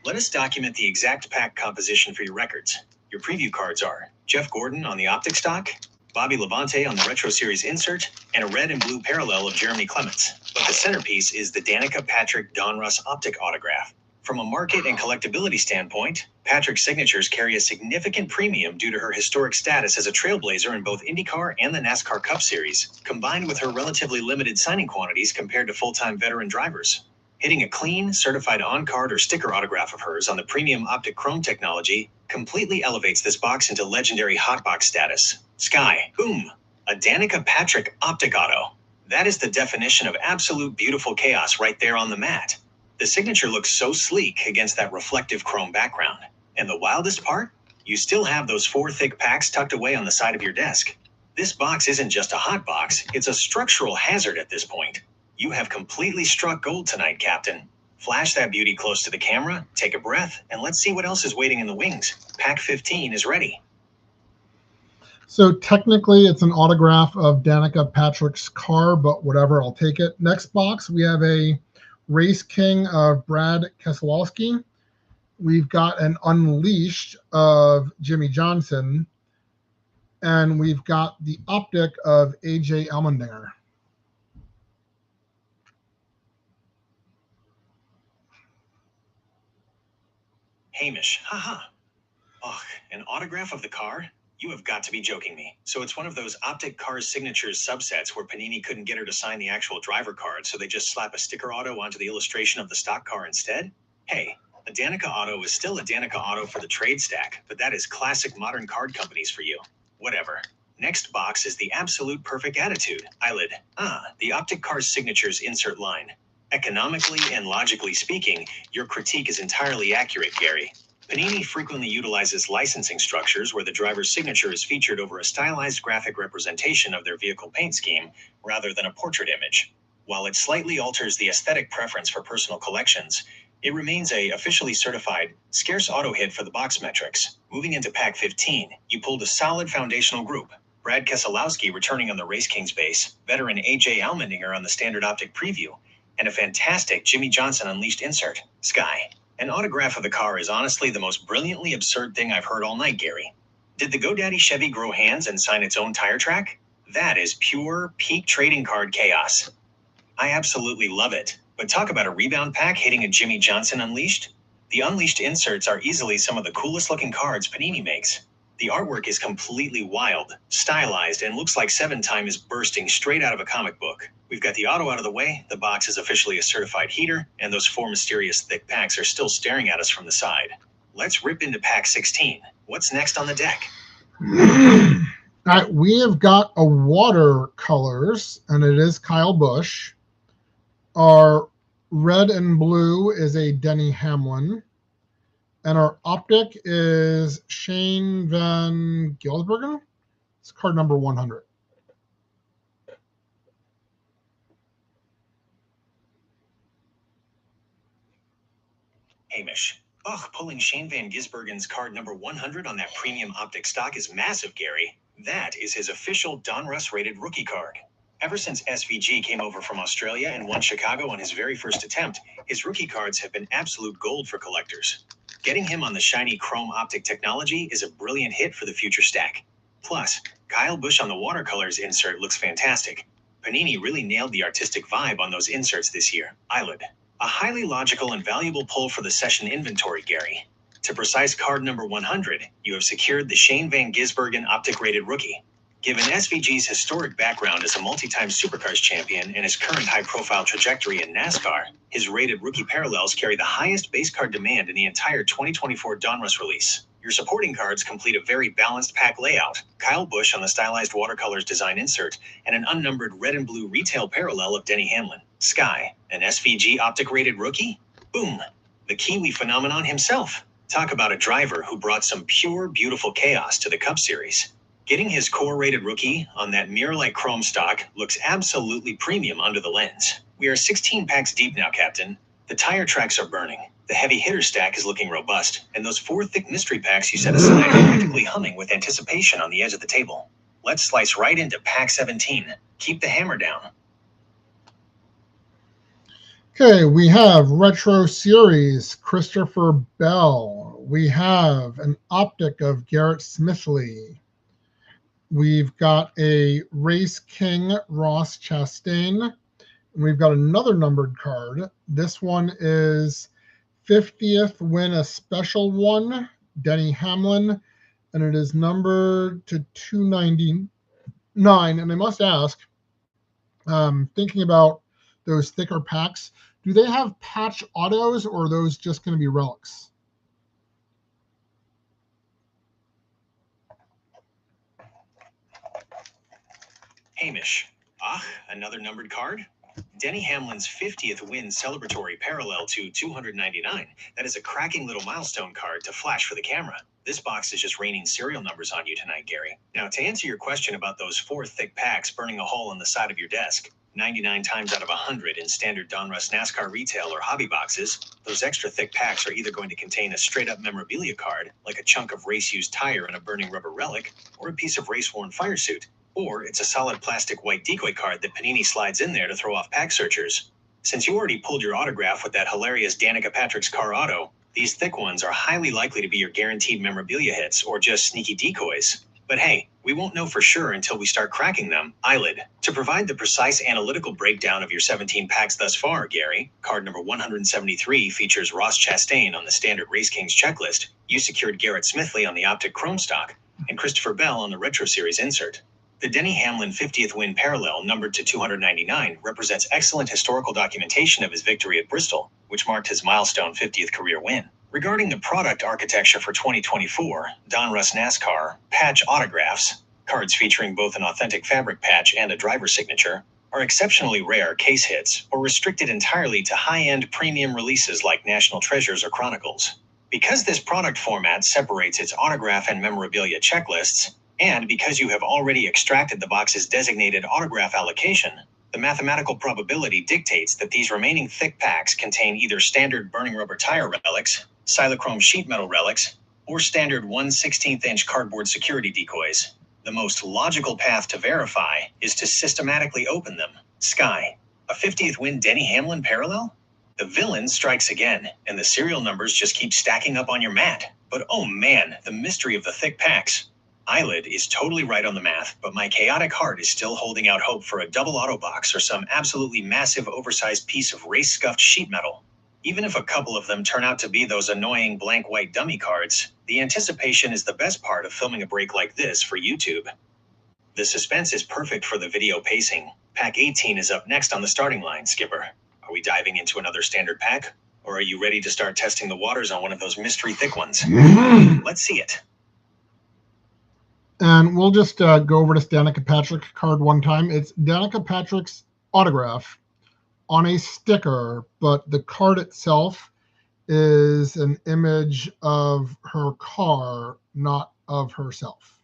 Let us document the exact pack composition for your records. Your preview cards are Jeff Gordon on the optic stock, Bobby Labonte on the retro series insert, and a red and blue parallel of Jeremy Clements. But the centerpiece is the Danica Patrick Donruss optic autograph. From a market and collectability standpoint, Patrick's signatures carry a significant premium due to her historic status as a trailblazer in both IndyCar and the NASCAR Cup Series, combined with her relatively limited signing quantities compared to full-time veteran drivers. Hitting a clean, certified on-card or sticker autograph of hers on the premium optic chrome technology completely elevates this box into legendary hotbox status. Sky, boom! A Danica Patrick optic auto. That is the definition of absolute beautiful chaos right there on the mat. The signature looks so sleek against that reflective chrome background. And the wildest part? You still have those 4 thick packs tucked away on the side of your desk. This box isn't just a hot box, it's a structural hazard at this point. You have completely struck gold tonight, Captain. Flash that beauty close to the camera, take a breath, and let's see what else is waiting in the wings. Pack 15 is ready. So technically it's an autograph of Danica Patrick's car, but whatever, I'll take it. Next box, we have a Race King of Brad Keselowski. We've got an Unleashed of Jimmy Johnson. And we've got the optic of AJ Allmendinger. Hamish, haha. Ugh, an autograph of the car? You have got to be joking me. So it's one of those optic cars signatures subsets where Panini couldn't get her to sign the actual driver card, so they just slap a sticker auto onto the illustration of the stock car instead? Hey, a Danica auto is still a Danica auto for the trade stack, but that is classic modern card companies for you. Whatever. Next box is the absolute perfect attitude. Eyelid. The optic cars signatures insert line. Economically and logically speaking, your critique is entirely accurate, Gary. Panini frequently utilizes licensing structures where the driver's signature is featured over a stylized graphic representation of their vehicle paint scheme rather than a portrait image. While it slightly alters the aesthetic preference for personal collections, it remains a officially certified scarce auto hit for the box metrics. Moving into pack 15, you pulled a solid foundational group. Brad Keselowski returning on the Race Kings base, veteran AJ Allmendinger on the standard optic preview, and a fantastic Jimmy Johnson Unleashed insert. Sky. An autograph of the car is honestly the most brilliantly absurd thing I've heard all night, Gary. Did the GoDaddy Chevy grow hands and sign its own tire track? That is pure peak trading card chaos. I absolutely love it. But talk about a rebound pack hitting a Jimmy Johnson Unleashed? The Unleashed inserts are easily some of the coolest looking cards Panini makes. The artwork is completely wild, stylized, and looks like 7-Time is bursting straight out of a comic book. We've got the auto out of the way, the box is officially a certified heater, and those 4 mysterious thick packs are still staring at us from the side. Let's rip into pack 16. What's next on the deck? All right, we have got a watercolors, and it is Kyle Busch. Our red and blue is a Denny Hamlin. And our optic is Shane Van Gisbergen. It's card number 100. Hamish. Pulling Shane Van Gisbergen's card number 100 on that premium optic stock is massive, Gary. That is his official Donruss rated rookie card. Ever since SVG came over from Australia and won Chicago on his very first attempt, his rookie cards have been absolute gold for collectors. Getting him on the shiny chrome optic technology is a brilliant hit for the future stack. Plus, Kyle Busch on the watercolors insert looks fantastic. Panini really nailed the artistic vibe on those inserts this year. Eyelid. A highly logical and valuable pull for the session inventory, Gary. To precise card number 100, you have secured the Shane Van Gisbergen optic rated rookie. Given SVG's historic background as a multi-time Supercars champion and his current high-profile trajectory in NASCAR, his rated rookie parallels carry the highest base card demand in the entire 2024 Donruss release. Your supporting cards complete a very balanced pack layout: Kyle Busch on the stylized watercolors design insert, and an unnumbered red and blue retail parallel of Denny Hamlin. Sky, an SVG optic-rated rookie? Boom! The Kiwi phenomenon himself. Talk about a driver who brought some pure, beautiful chaos to the Cup Series. Getting his core-rated rookie on that mirror-like chrome stock looks absolutely premium under the lens. We are 16 packs deep now, Captain. The tire tracks are burning. The heavy hitter stack is looking robust, and those 4 thick mystery packs you set aside are practically humming with anticipation on the edge of the table. Let's slice right into pack 17. Keep the hammer down. Okay, we have Retro Series, Christopher Bell. We have an optic of Garrett Smithley. We've got a Race King Ross Chastain. And we've got another numbered card. This one is 50th Win a Special One, Denny Hamlin, and it is numbered to 299. And I must ask, thinking about those thicker packs, do they have patch autos, or are those just going to be relics? Hamish. Another numbered card? Denny Hamlin's 50th win celebratory parallel to 299. That is a cracking little milestone card to flash for the camera. This box is just raining serial numbers on you tonight, Gary. Now, to answer your question about those 4 thick packs burning a hole in the side of your desk, 99 times out of 100 in standard Donruss NASCAR retail or hobby boxes, those extra thick packs are either going to contain a straight-up memorabilia card, like a chunk of race-used tire and a burning rubber relic, or a piece of race-worn fire suit. Or it's a solid plastic white decoy card that Panini slides in there to throw off pack searchers. Since you already pulled your autograph with that hilarious Danica Patrick's car auto, these thick ones are highly likely to be your guaranteed memorabilia hits or just sneaky decoys. But hey, we won't know for sure until we start cracking them. Eyelid. To provide the precise analytical breakdown of your 17 packs thus far, Gary, card number 173 features Ross Chastain on the standard Race Kings checklist. You secured Garrett Smithley on the optic chrome stock, and Christopher Bell on the Retro Series insert. The Denny Hamlin 50th win parallel, numbered to 299, represents excellent historical documentation of his victory at Bristol, which marked his milestone 50th career win. Regarding the product architecture for 2024, Donruss NASCAR patch autographs, cards featuring both an authentic fabric patch and a driver signature, are exceptionally rare case hits or restricted entirely to high-end premium releases like National Treasures or Chronicles. Because this product format separates its autograph and memorabilia checklists, and because you have already extracted the box's designated autograph allocation, the mathematical probability dictates that these remaining thick packs contain either standard burning rubber tire relics, silachrome sheet metal relics, or standard 1/16-inch cardboard security decoys. The most logical path to verify is to systematically open them. Sky. A 50th win Denny Hamlin parallel? The villain strikes again, and the serial numbers just keep stacking up on your mat. But oh man, the mystery of the thick packs. Eyelid is totally right on the math, but my chaotic heart is still holding out hope for a double auto box or some absolutely massive oversized piece of race-scuffed sheet metal. Even if a couple of them turn out to be those annoying blank white dummy cards, the anticipation is the best part of filming a break like this for YouTube. The suspense is perfect for the video pacing. Pack 18 is up next on the starting line, Skipper. Are we diving into another standard pack? Or are you ready to start testing the waters on one of those mystery thick ones? Let's see it. And we'll just go over this Danica Patrick card one time. It's Danica Patrick's autograph on a sticker, but the card itself is an image of her car, not of herself.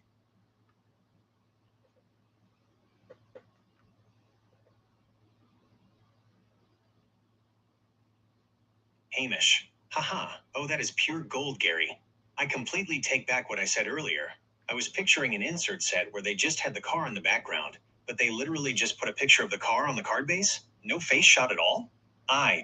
Hamish. Haha. Oh, that is pure gold, Gary. I completely take back what I said earlier. I was picturing an insert set where they just had the car in the background, But they literally just put a picture of the car on the card base? No face shot at all?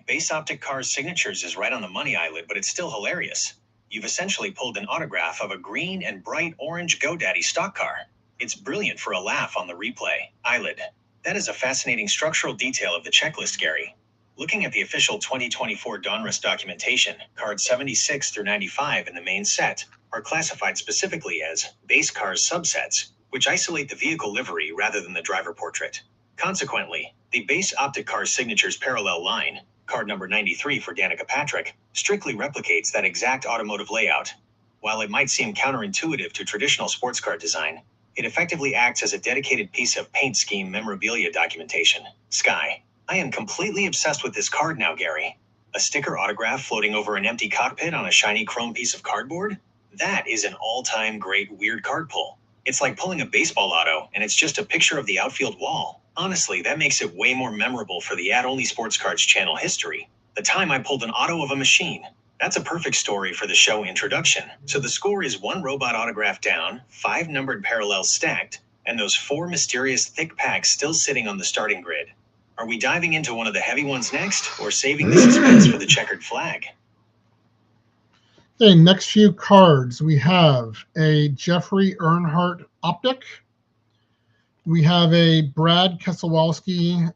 Base Optic Cars Signatures is right on the money, Eyelid, but it's still hilarious. You've essentially pulled an autograph of a green and bright orange GoDaddy stock car. It's brilliant for a laugh on the replay, Eyelid. That is a fascinating structural detail of the checklist, Gary. Looking at the official 2024 Donruss documentation, cards 76 through 95 in the main set are classified specifically as base cars subsets, which isolate the vehicle livery rather than the driver portrait. Consequently, the base Optic Cars Signatures parallel line, card number 93 for Danica Patrick, strictly replicates that exact automotive layout. While it might seem counterintuitive to traditional sports car design, it effectively acts as a dedicated piece of paint scheme memorabilia documentation. Sky. I am completely obsessed with this card now, Gary. A sticker autograph floating over an empty cockpit on a shiny chrome piece of cardboard? That is an all-time great weird card pull. It's like pulling a baseball auto, and it's just a picture of the outfield wall. Honestly, that makes it way more memorable for the Only Sports Cards channel history. The time I pulled an auto of a machine. That's a perfect story for the show introduction. So the score is 1 robot autograph down, 5 numbered parallels stacked, and those 4 mysterious thick packs still sitting on the starting grid. Are we diving into one of the heavy ones next, or saving the suspense for the checkered flag? Okay, next few cards. We have a Jeffrey Earnhardt Optic. We have a Brad Keselowski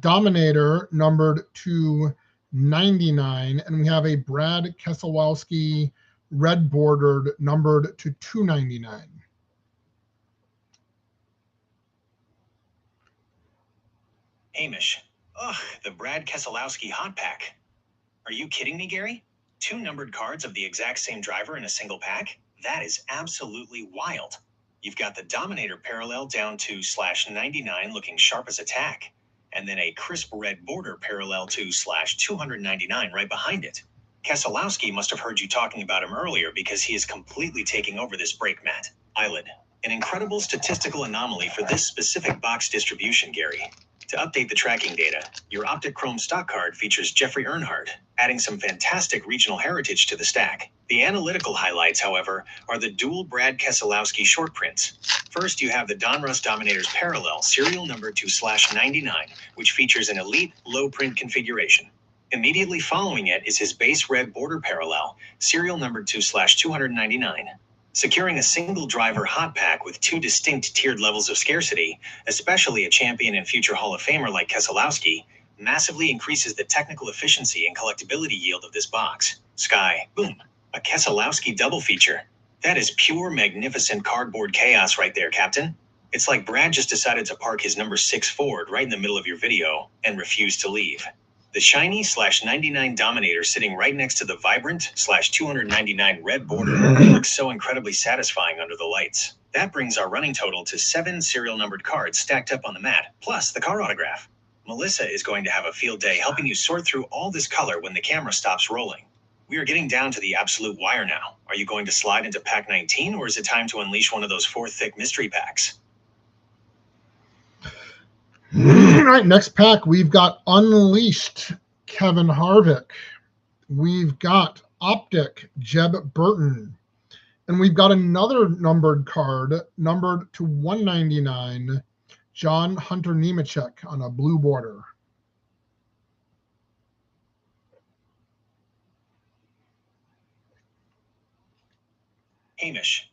Dominator numbered to 99, and we have a Brad Keselowski red bordered numbered to 299. Hamish. Ugh, the Brad Keselowski hot pack. Are you kidding me, Gary? 2 numbered cards of the exact same driver in a single pack? That is absolutely wild. You've got the Dominator parallel down to /99 looking sharp as a tack, and then a crisp red border parallel to /299 right behind it. Keselowski must have heard you talking about him earlier because he is completely taking over this brake mat. Eyelid. An incredible statistical anomaly for this specific box distribution, Gary. To update the tracking data, your Optic Chrome stock card features Jeffrey Earnhardt, adding some fantastic regional heritage to the stack. The analytical highlights, however, are the dual Brad Keselowski short prints. First, you have the Donruss Dominators parallel, serial number to /99, which features an elite low print configuration. Immediately following it is his base red border parallel, serial number to /299. Securing a single driver hot pack with 2 distinct tiered levels of scarcity, especially a champion and future Hall of Famer like Keselowski, massively increases the technical efficiency and collectability yield of this box. Sky, boom, a Keselowski double feature. That is pure magnificent cardboard chaos right there, Captain. It's like Brad just decided to park his number 6 Ford right in the middle of your video and refused to leave. The shiny /99 Dominator sitting right next to the vibrant /299 red border looks so incredibly satisfying under the lights. That brings our running total to 7 serial numbered cards stacked up on the mat, plus the car autograph. Melissa is going to have a field day helping you sort through all this color when the camera stops rolling. We are getting down to the absolute wire now. Are you going to slide into pack 19, or is it time to unleash one of those 4 thick mystery packs? All right, next pack, we've got Unleashed Kevin Harvick. We've got Optic Jeb Burton. And we've got another numbered card, numbered to 199, John Hunter Nemechek on a blue border. Hamish.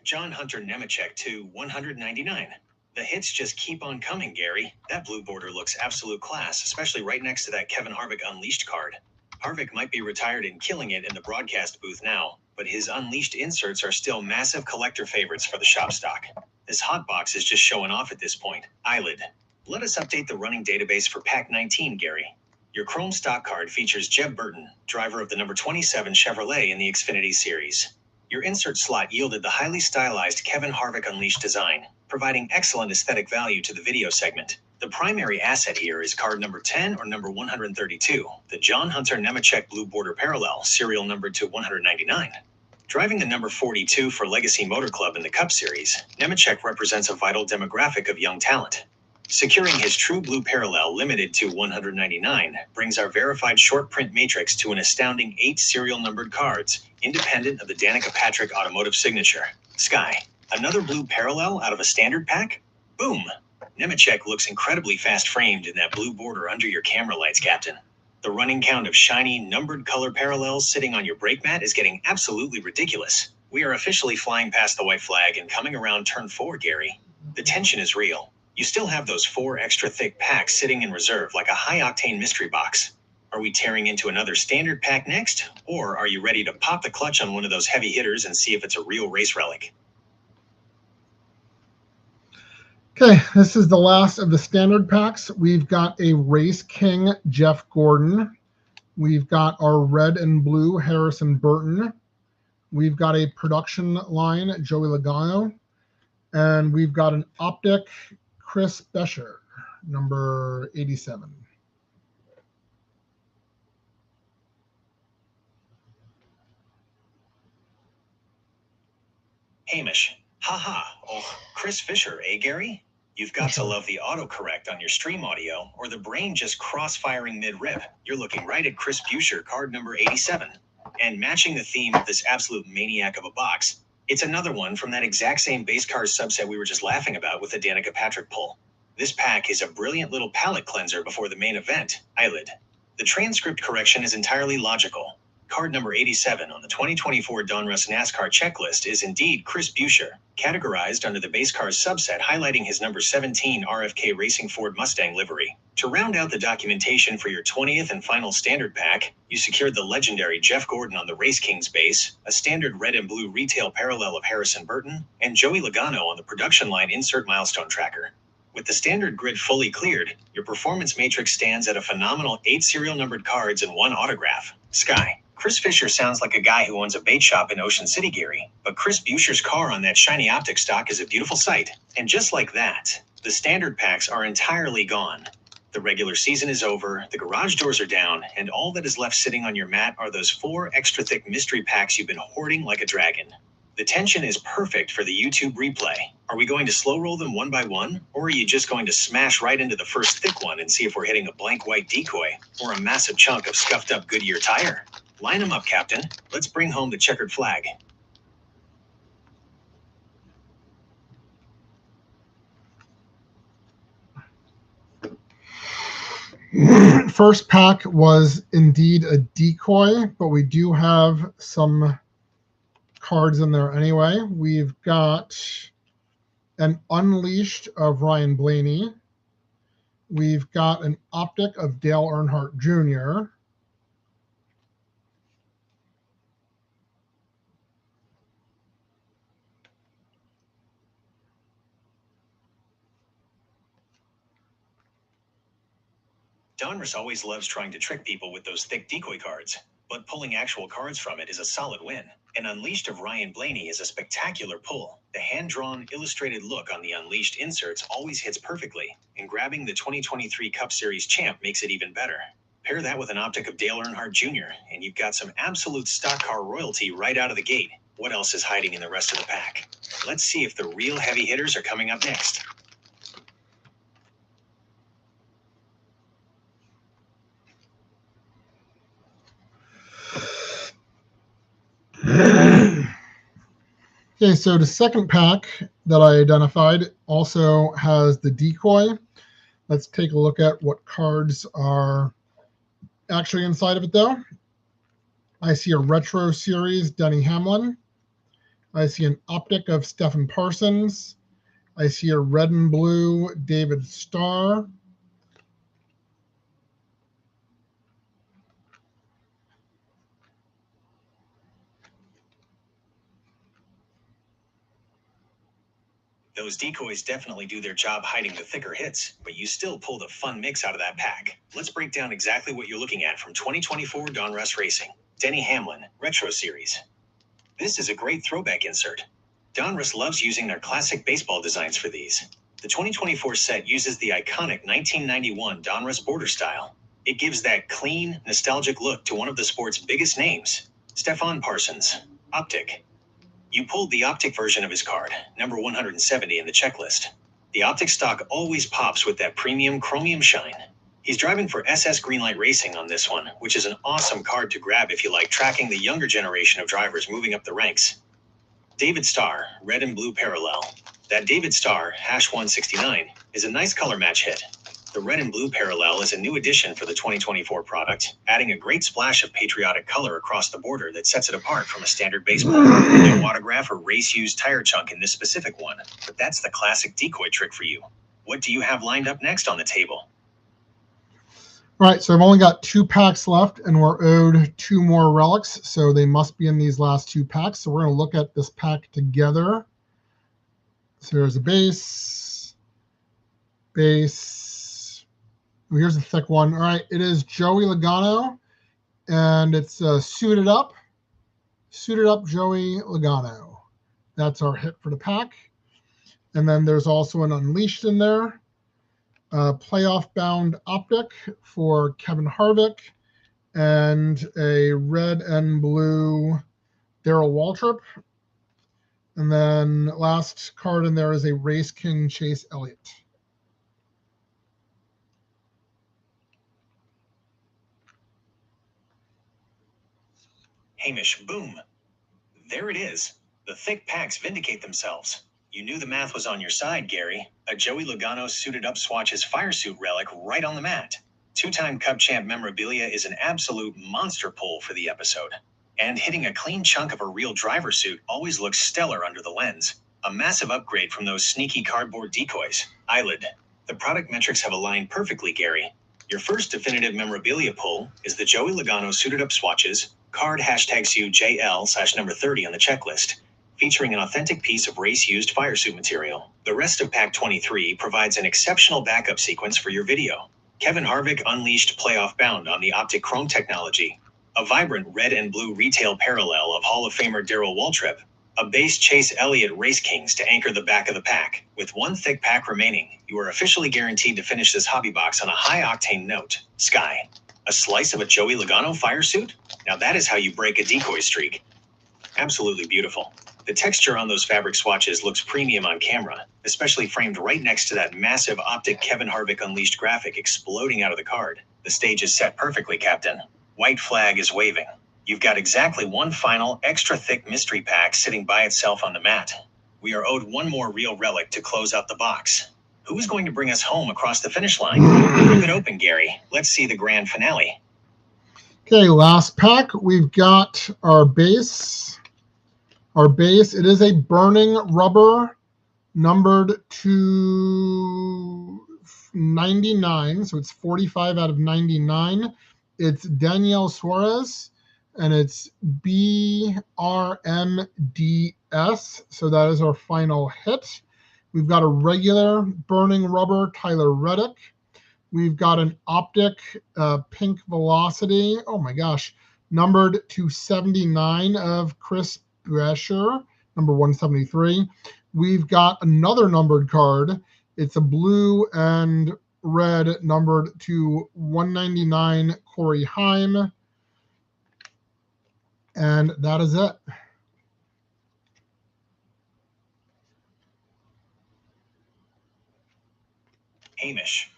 John Hunter Nemechek to 199. The hits just keep on coming, Gary. That blue border looks absolute class, especially right next to that Kevin Harvick Unleashed card. Harvick might be retired and killing it in the broadcast booth now, but his Unleashed inserts are still massive collector favorites for the shop stock. This hot box is just showing off at this point. Eyelid. Let us update the running database for pack 19, Gary. Your Chrome stock card features Jeb Burton, driver of the number 27 Chevrolet in the Xfinity Series. Your insert slot yielded the highly stylized Kevin Harvick Unleashed design, providing excellent aesthetic value to the video segment. The primary asset here is card number 10 or number 132, the John Hunter Nemechek blue border parallel, serial number to 199. Driving the number 42 for Legacy Motor Club in the Cup Series, Nemechek represents a vital demographic of young talent. Securing his true blue parallel limited to 199 brings our verified short print matrix to an astounding 8 serial numbered cards, independent of the Danica Patrick automotive signature. Sky. Another blue parallel out of a standard pack? Boom! Nemechek looks incredibly fast-framed in that blue border under your camera lights, Captain. The running count of shiny, numbered color parallels sitting on your brake mat is getting absolutely ridiculous. We are officially flying past the white flag and coming around turn 4, Gary. The tension is real. You still have those 4 extra thick packs sitting in reserve like a high-octane mystery box. Are we tearing into another standard pack next, or are you ready to pop the clutch on one of those heavy hitters and see if it's a real race relic? Okay, this is the last of the standard packs. We've got a Race King Jeff Gordon. We've got our red and blue Harrison Burton. We've got a production line Joey Logano. And we've got an optic Chris Bescher, number 87. Hamish. Haha. Oh, Chris Fisher, eh, Gary? You've got to love the autocorrect on your stream audio, or the brain just cross-firing mid-rip. You're looking right at Chris Busher, card number 87. And matching the theme of this absolute maniac of a box, it's another one from that exact same base card subset we were just laughing about with the Danica Patrick pull. This pack is a brilliant little palate cleanser before the main event, Eyelid. The transcript correction is entirely logical. Card number 87 on the 2024 Donruss NASCAR checklist is indeed Chris Busher, categorized under the base cars subset highlighting his number 17 RFK Racing Ford Mustang livery. To round out the documentation for your 20th and final standard pack, you secured the legendary Jeff Gordon on the Race Kings base, a standard red and blue retail parallel of Harrison Burton, and Joey Logano on the production line insert milestone tracker. With the standard grid fully cleared, your performance matrix stands at a phenomenal 8 serial numbered cards and 1 autograph. Sky. Chris Fisher sounds like a guy who owns a bait shop in Ocean City, Gary, but Chris Busher's car on that shiny optic stock is a beautiful sight. And just like that, the standard packs are entirely gone. The regular season is over, the garage doors are down, and all that is left sitting on your mat are those 4 extra thick mystery packs you've been hoarding like a dragon. The tension is perfect for the YouTube replay. Are we going to slow roll them one by one, or are you just going to smash right into the first thick one and see if we're hitting a blank white decoy or a massive chunk of scuffed up Goodyear tire? Line them up, Captain. Let's bring home the checkered flag. First pack was indeed a decoy, but we do have some cards in there anyway. We've got an Unleashed of Ryan Blaney. We've got an optic of Dale Earnhardt Jr. Donruss always loves trying to trick people with those thick decoy cards, but pulling actual cards from it is a solid win. An Unleashed of Ryan Blaney is a spectacular pull. The hand-drawn, illustrated look on the Unleashed inserts always hits perfectly, and grabbing the 2023 Cup Series champ makes it even better. Pair that with an optic of Dale Earnhardt Jr., and you've got some absolute stock car royalty right out of the gate. What else is hiding in the rest of the pack? Let's see if the real heavy hitters are coming up next. Okay, so the second pack that I identified also has the decoy. Let's take a look at what cards are actually inside of it, though. I see a Retro Series Denny Hamlin. I see an optic of Stephen Parsons. I see a red and blue David Starr. Those decoys definitely do their job hiding the thicker hits, but you still pulled a fun mix out of that pack. Let's break down exactly what you're looking at from 2024 Donruss Racing. Denny Hamlin, Retro Series. This is a great throwback insert. Donruss loves using their classic baseball designs for these. The 2024 set uses the iconic 1991 Donruss border style. It gives that clean, nostalgic look to one of the sport's biggest names, Stephen Parsons. Optic. You pulled the optic version of his card, number 170 in the checklist. The optic stock always pops with that premium chromium shine. He's driving for SS Greenlight Racing on this one, which is an awesome card to grab if you like tracking the younger generation of drivers moving up the ranks. David Starr, red and blue parallel. That David Starr, #169, is a nice color match hit. The red and blue parallel is a new addition for the 2024 product, adding a great splash of patriotic color across the border that sets it apart from a standard baseball. No autograph or race-used tire chunk in this specific one, but that's the classic decoy trick for you. What do you have lined up next on the table? All right, so I've only got 2 packs left, and we're owed 2 more relics, so they must be in these last 2 packs. So we're going to look at this pack together. So there's a base. Oh, here's a thick one. All right, it is Joey Logano, and it's suited up Joey Logano. That's our hit for the pack. And then there's also an Unleashed in there. Playoff bound optic for Kevin Harvick, and a red and blue Darrell Waltrip. And then last card in there is a Race King Chase Elliott. Hamish, boom. There it is. The thick packs vindicate themselves. You knew the math was on your side, Gary. A Joey Logano suited up swatches fire suit relic right on the mat. 2-time Cup champ memorabilia is an absolute monster pull for the episode. And hitting a clean chunk of a real driver suit always looks stellar under the lens. A massive upgrade from those sneaky cardboard decoys. Eyelid. The product metrics have aligned perfectly, Gary. Your first definitive memorabilia pull is the Joey Logano suited up swatches, card #CUJL/number 30 on the checklist, featuring an authentic piece of race-used fire suit material. The rest of Pack 23 provides an exceptional backup sequence for your video. Kevin Harvick Unleashed Playoff Bound on the Optic Chrome technology, a vibrant red and blue retail parallel of Hall of Famer Darrell Waltrip, a base Chase Elliott Race Kings to anchor the back of the pack. With 1 thick pack remaining, you are officially guaranteed to finish this hobby box on a high-octane note. Sky. A slice of a Joey Logano fire suit? Now that is how you break a decoy streak. Absolutely beautiful. The texture on those fabric swatches looks premium on camera, especially framed right next to that massive optic Kevin Harvick Unleashed graphic exploding out of the card. The stage is set perfectly, Captain. White flag is waving. You've got exactly 1 final, extra thick mystery pack sitting by itself on the mat. We are owed 1 more real relic to close out the box. Who is going to bring us home across the finish line? Rip it open, Gary. Let's see the grand finale. Okay, last pack. We've got our base. It is a burning rubber, numbered to 99, so it's 45 out of 99. It's Daniel Suarez, and it's BRMDS, so that is our final hit. We've got a regular burning rubber Tyler Reddick. We've got an optic pink velocity, oh my gosh, numbered to 79 of Chris Buescher, number 173. We've got another numbered card. It's a blue and red numbered to 199 Corey Heim. And that is it. Hamish.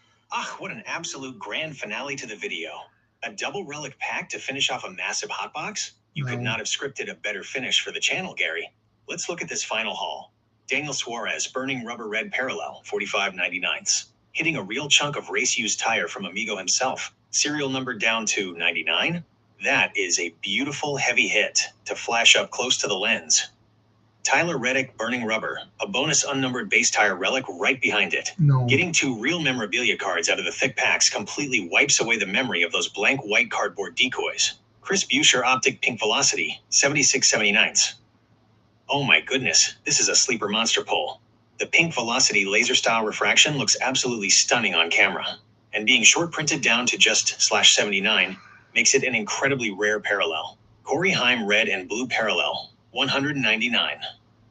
What an absolute grand finale to the video. A double relic pack to finish off a massive hotbox? You could not have scripted a better finish for the channel, Gary. Let's look at this final haul. Daniel Suarez, burning rubber red parallel, 45.99. Hitting a real chunk of race-used tire from Amigo himself. Serial number down to 99. That is a beautiful heavy hit to flash up close to the lens. Tyler Reddick, burning rubber, a bonus unnumbered base tire relic right behind it. Getting 2 real memorabilia cards out of the thick packs completely wipes away the memory of those blank white cardboard decoys. Chris Buescher optic pink velocity, 76.79. Oh my goodness, this is a sleeper monster pull. The pink velocity laser style refraction looks absolutely stunning on camera, and being short printed down to just /79 makes it an incredibly rare parallel. Corey Heim red and blue parallel, 199.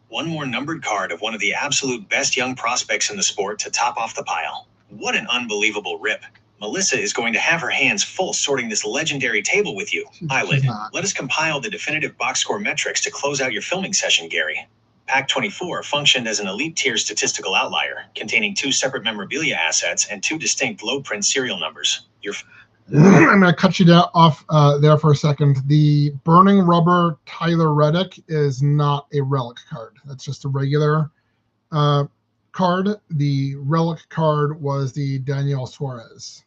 1 more numbered card of one of the absolute best young prospects in the sport to top off the pile. What an unbelievable rip. Melissa is going to have her hands full sorting this legendary table with you. Eyelid, let us compile the definitive box score metrics to close out your filming session, Gary. Pack 24 functioned as an elite tier statistical outlier, containing 2 separate memorabilia assets and 2 distinct low print serial numbers. I'm going to cut you off there for a second. The burning rubber Tyler Reddick is not a relic card. That's just a regular card. The relic card was the Daniel Suarez.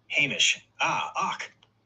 Hamish.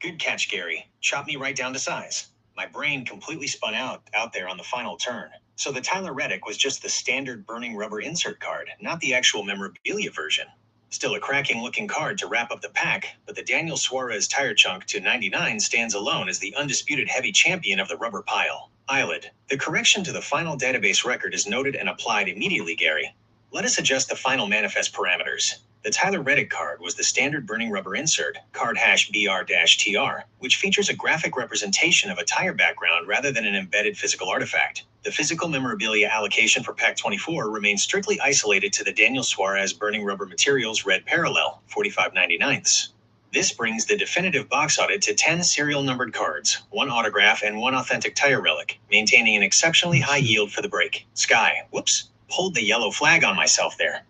Good catch, Gary. Chop me right down to size. My brain completely spun out there on the final turn. So the Tyler Reddick was just the standard burning rubber insert card, not the actual memorabilia version. Still a cracking looking card to wrap up the pack, but the Daniel Suarez tire chunk to 99 stands alone as the undisputed heavy champion of the rubber pile. Eyelid. The correction to the final database record is noted and applied immediately, Gary. Let us adjust the final manifest parameters. The Tyler Reddick card was the standard burning rubber insert, card hash BR-TR, which features a graphic representation of a tire background rather than an embedded physical artifact. The physical memorabilia allocation for Pack 24 remains strictly isolated to the Daniel Suarez burning rubber materials red parallel, 45/99. This brings the definitive box audit to 10 serial numbered cards, 1 autograph and 1 authentic tire relic, maintaining an exceptionally high yield for the break. Sky, whoops, pulled the yellow flag on myself there.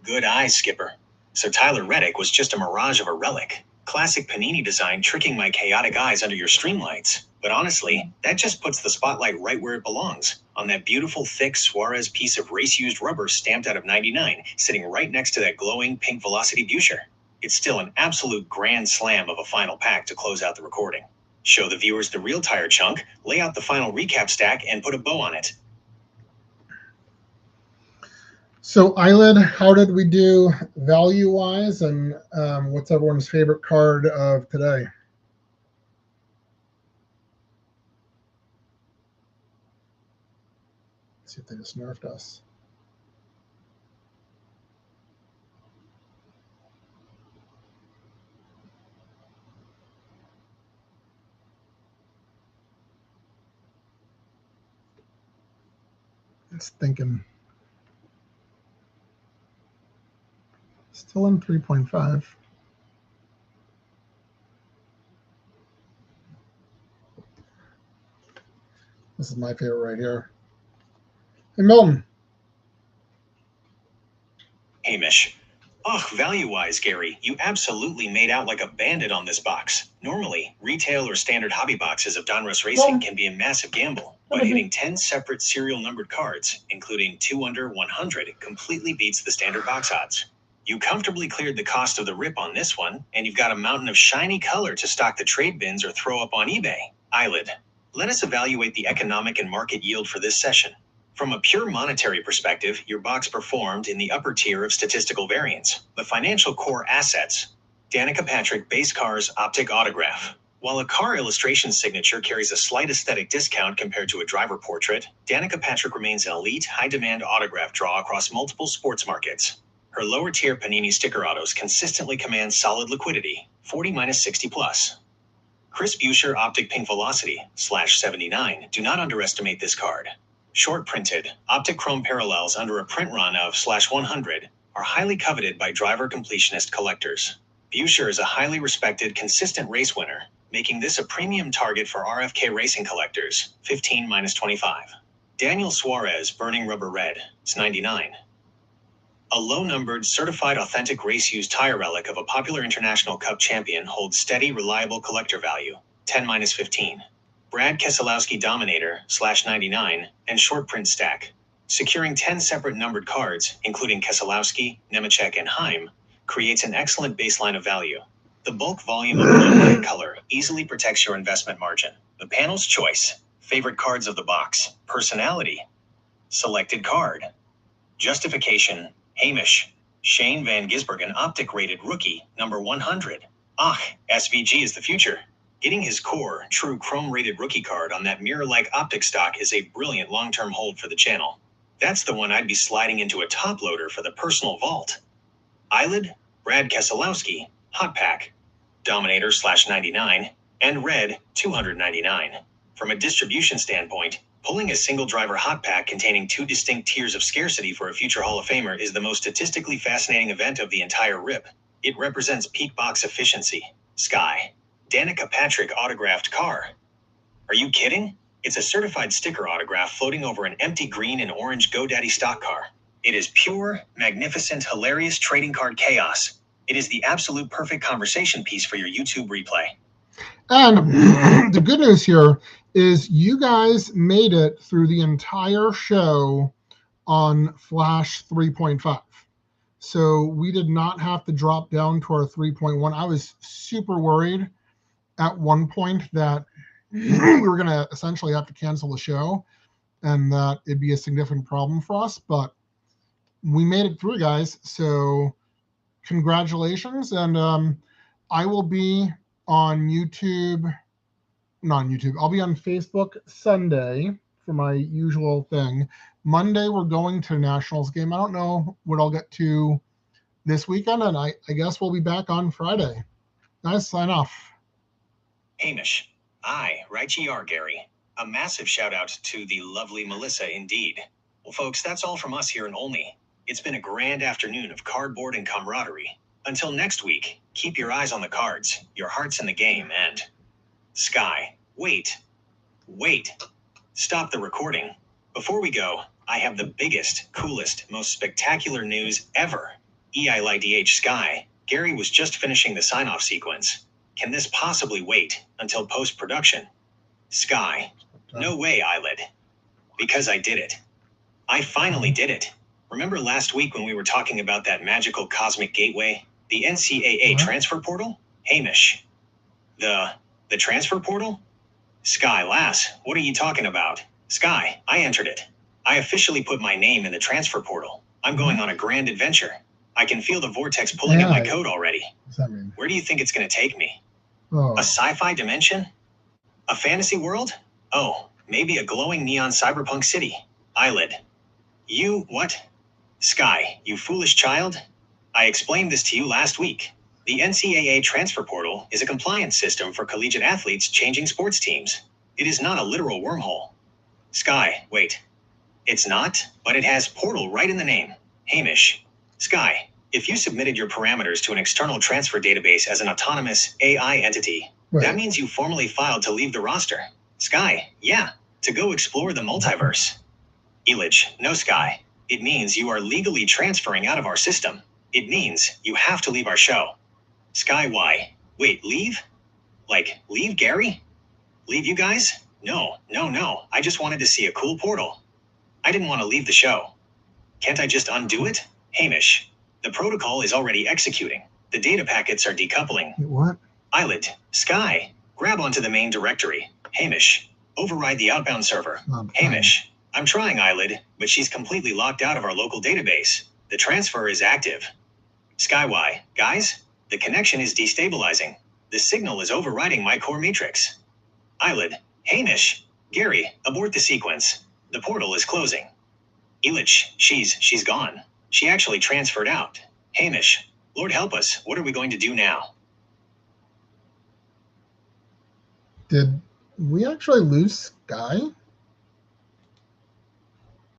Good eyes, Skipper. So Tyler Reddick was just a mirage of a relic. Classic Panini design tricking my chaotic eyes under your streamlights. But honestly, that just puts the spotlight right where it belongs, on that beautiful, thick Suarez piece of race-used rubber stamped out of 99, sitting right next to that glowing pink Velocity Buescher. It's still an absolute grand slam of a final pack to close out the recording. Show the viewers the real tire chunk, lay out the final recap stack, and put a bow on it. So, Eyelid, how did we do value-wise, and what's everyone's favorite card of today? Let's see if they just nerfed us. It's thinking. Still in 3.5. This is my favorite right here. Hey, Milton. Hamish. Value-wise, Gary, you absolutely made out like a bandit on this box. Normally, retail or standard hobby boxes of Donruss Racing can be a massive gamble, but hitting 10 separate serial numbered cards, including 2 under 100, completely beats the standard box odds. You comfortably cleared the cost of the rip on this one, and you've got a mountain of shiny color to stock the trade bins or throw up on eBay. Eyelid. Let us evaluate the economic and market yield for this session. From a pure monetary perspective, your box performed in the upper tier of statistical variance. The financial core assets. Danica Patrick base cars optic autograph. While a car illustration signature carries a slight aesthetic discount compared to a driver portrait, Danica Patrick remains an elite, high-demand autograph draw across multiple sports markets. Her lower-tier Panini sticker autos consistently command solid liquidity, 40-60+. Chris Buescher optic pink Velocity, /79. Do not underestimate this card. Short printed, optic chrome parallels under a print run of /100 are highly coveted by driver completionist collectors. Buescher is a highly respected, consistent race winner, making this a premium target for RFK racing collectors, 15-25. Daniel Suarez burning rubber red, it's 99. A low-numbered, certified authentic race-used tire relic of a popular International Cup champion holds steady, reliable collector value, 10-15. Brad Keselowski Dominator, /99, and short print stack. Securing 10 separate numbered cards, including Keselowski, Nemechek, and Heim, creates an excellent baseline of value. The bulk volume of blue color easily protects your investment margin. The panel's choice. Favorite cards of the box. Personality. Selected card. Justification. Hamish. Shane Van Gisbergen optic rated rookie, number 100. SVG is the future. Getting his core, true chrome-rated rookie card on that mirror-like optic stock is a brilliant long-term hold for the channel. That's the one I'd be sliding into a top loader for the personal vault. Eyelid, Brad Keselowski, Hot Pack, Dominator /99, and Red, 299. From a distribution standpoint, pulling a single-driver Hot Pack containing 2 distinct tiers of scarcity for a future Hall of Famer is the most statistically fascinating event of the entire rip. It represents peak box efficiency. Sky. Danica Patrick autographed car. Are you kidding? It's a certified sticker autograph floating over an empty green and orange GoDaddy stock car. It is pure, magnificent, hilarious trading card chaos. It is the absolute perfect conversation piece for your YouTube replay. And the good news here is you guys made it through the entire show on Flash 3.5. So we did not have to drop down to our 3.1. I was super worried at one point that we were going to essentially have to cancel the show and that it'd be a significant problem for us, but we made it through, guys. So congratulations. And I will be on YouTube, not on YouTube, I'll be on Facebook Sunday for my usual thing. Monday, we're going to Nationals game. I don't know what I'll get to this weekend, and I guess we'll be back on Friday. Guys, sign off. Hamish. Right ye are, Gary. A massive shout out to the lovely Melissa indeed. Well, folks, that's all from us here in Olney. It's been a grand afternoon of cardboard and camaraderie. Until next week, keep your eyes on the cards, your hearts in the game, and... Sky, wait. Stop the recording. Before we go, I have the biggest, coolest, most spectacular news ever. EILIDH Sky, Gary was just finishing the sign-off sequence. Can this possibly wait until post-production? Sky, no way, Eyelid. Because I did it. I finally did it. Remember last week when we were talking about that magical cosmic gateway? The NCAA transfer portal? Hamish. The transfer portal? Sky, lass, what are you talking about? Sky, I entered it. I officially put my name in the transfer portal. I'm going on a grand adventure. I can feel the vortex pulling at my coat already. What's that mean? Where do you think it's going to take me? Oh. A sci-fi dimension? A fantasy world? Oh, maybe a glowing neon cyberpunk city. Eyelid. You, what? Sky, you foolish child. I explained this to you last week. The NCAA transfer portal is a compliance system for collegiate athletes changing sports teams. It is not a literal wormhole. Sky, wait. It's not, but it has portal right in the name. Hamish. Sky, if you submitted your parameters to an external transfer database as an autonomous AI entity, that means you formally filed to leave the roster. Sky, yeah, to go explore the multiverse. Elidge, no, Sky. It means you are legally transferring out of our system. It means you have to leave our show. Sky, why? Wait, leave? Like, leave Gary? Leave you guys? No. I just wanted to see a cool portal. I didn't want to leave the show. Can't I just undo it? Hamish, the protocol is already executing. The data packets are decoupling. What? Eyelid, Sky, grab onto the main directory. Hamish, override the outbound server. Hamish, I'm trying, Eyelid, but she's completely locked out of our local database. The transfer is active. Sky, why? Guys, the connection is destabilizing. The signal is overriding my core matrix. Eyelid, Hamish, Gary, abort the sequence. The portal is closing. Elidge, she's gone. She actually transferred out. Hamish, Lord help us, what are we going to do now? Did we actually lose Sky?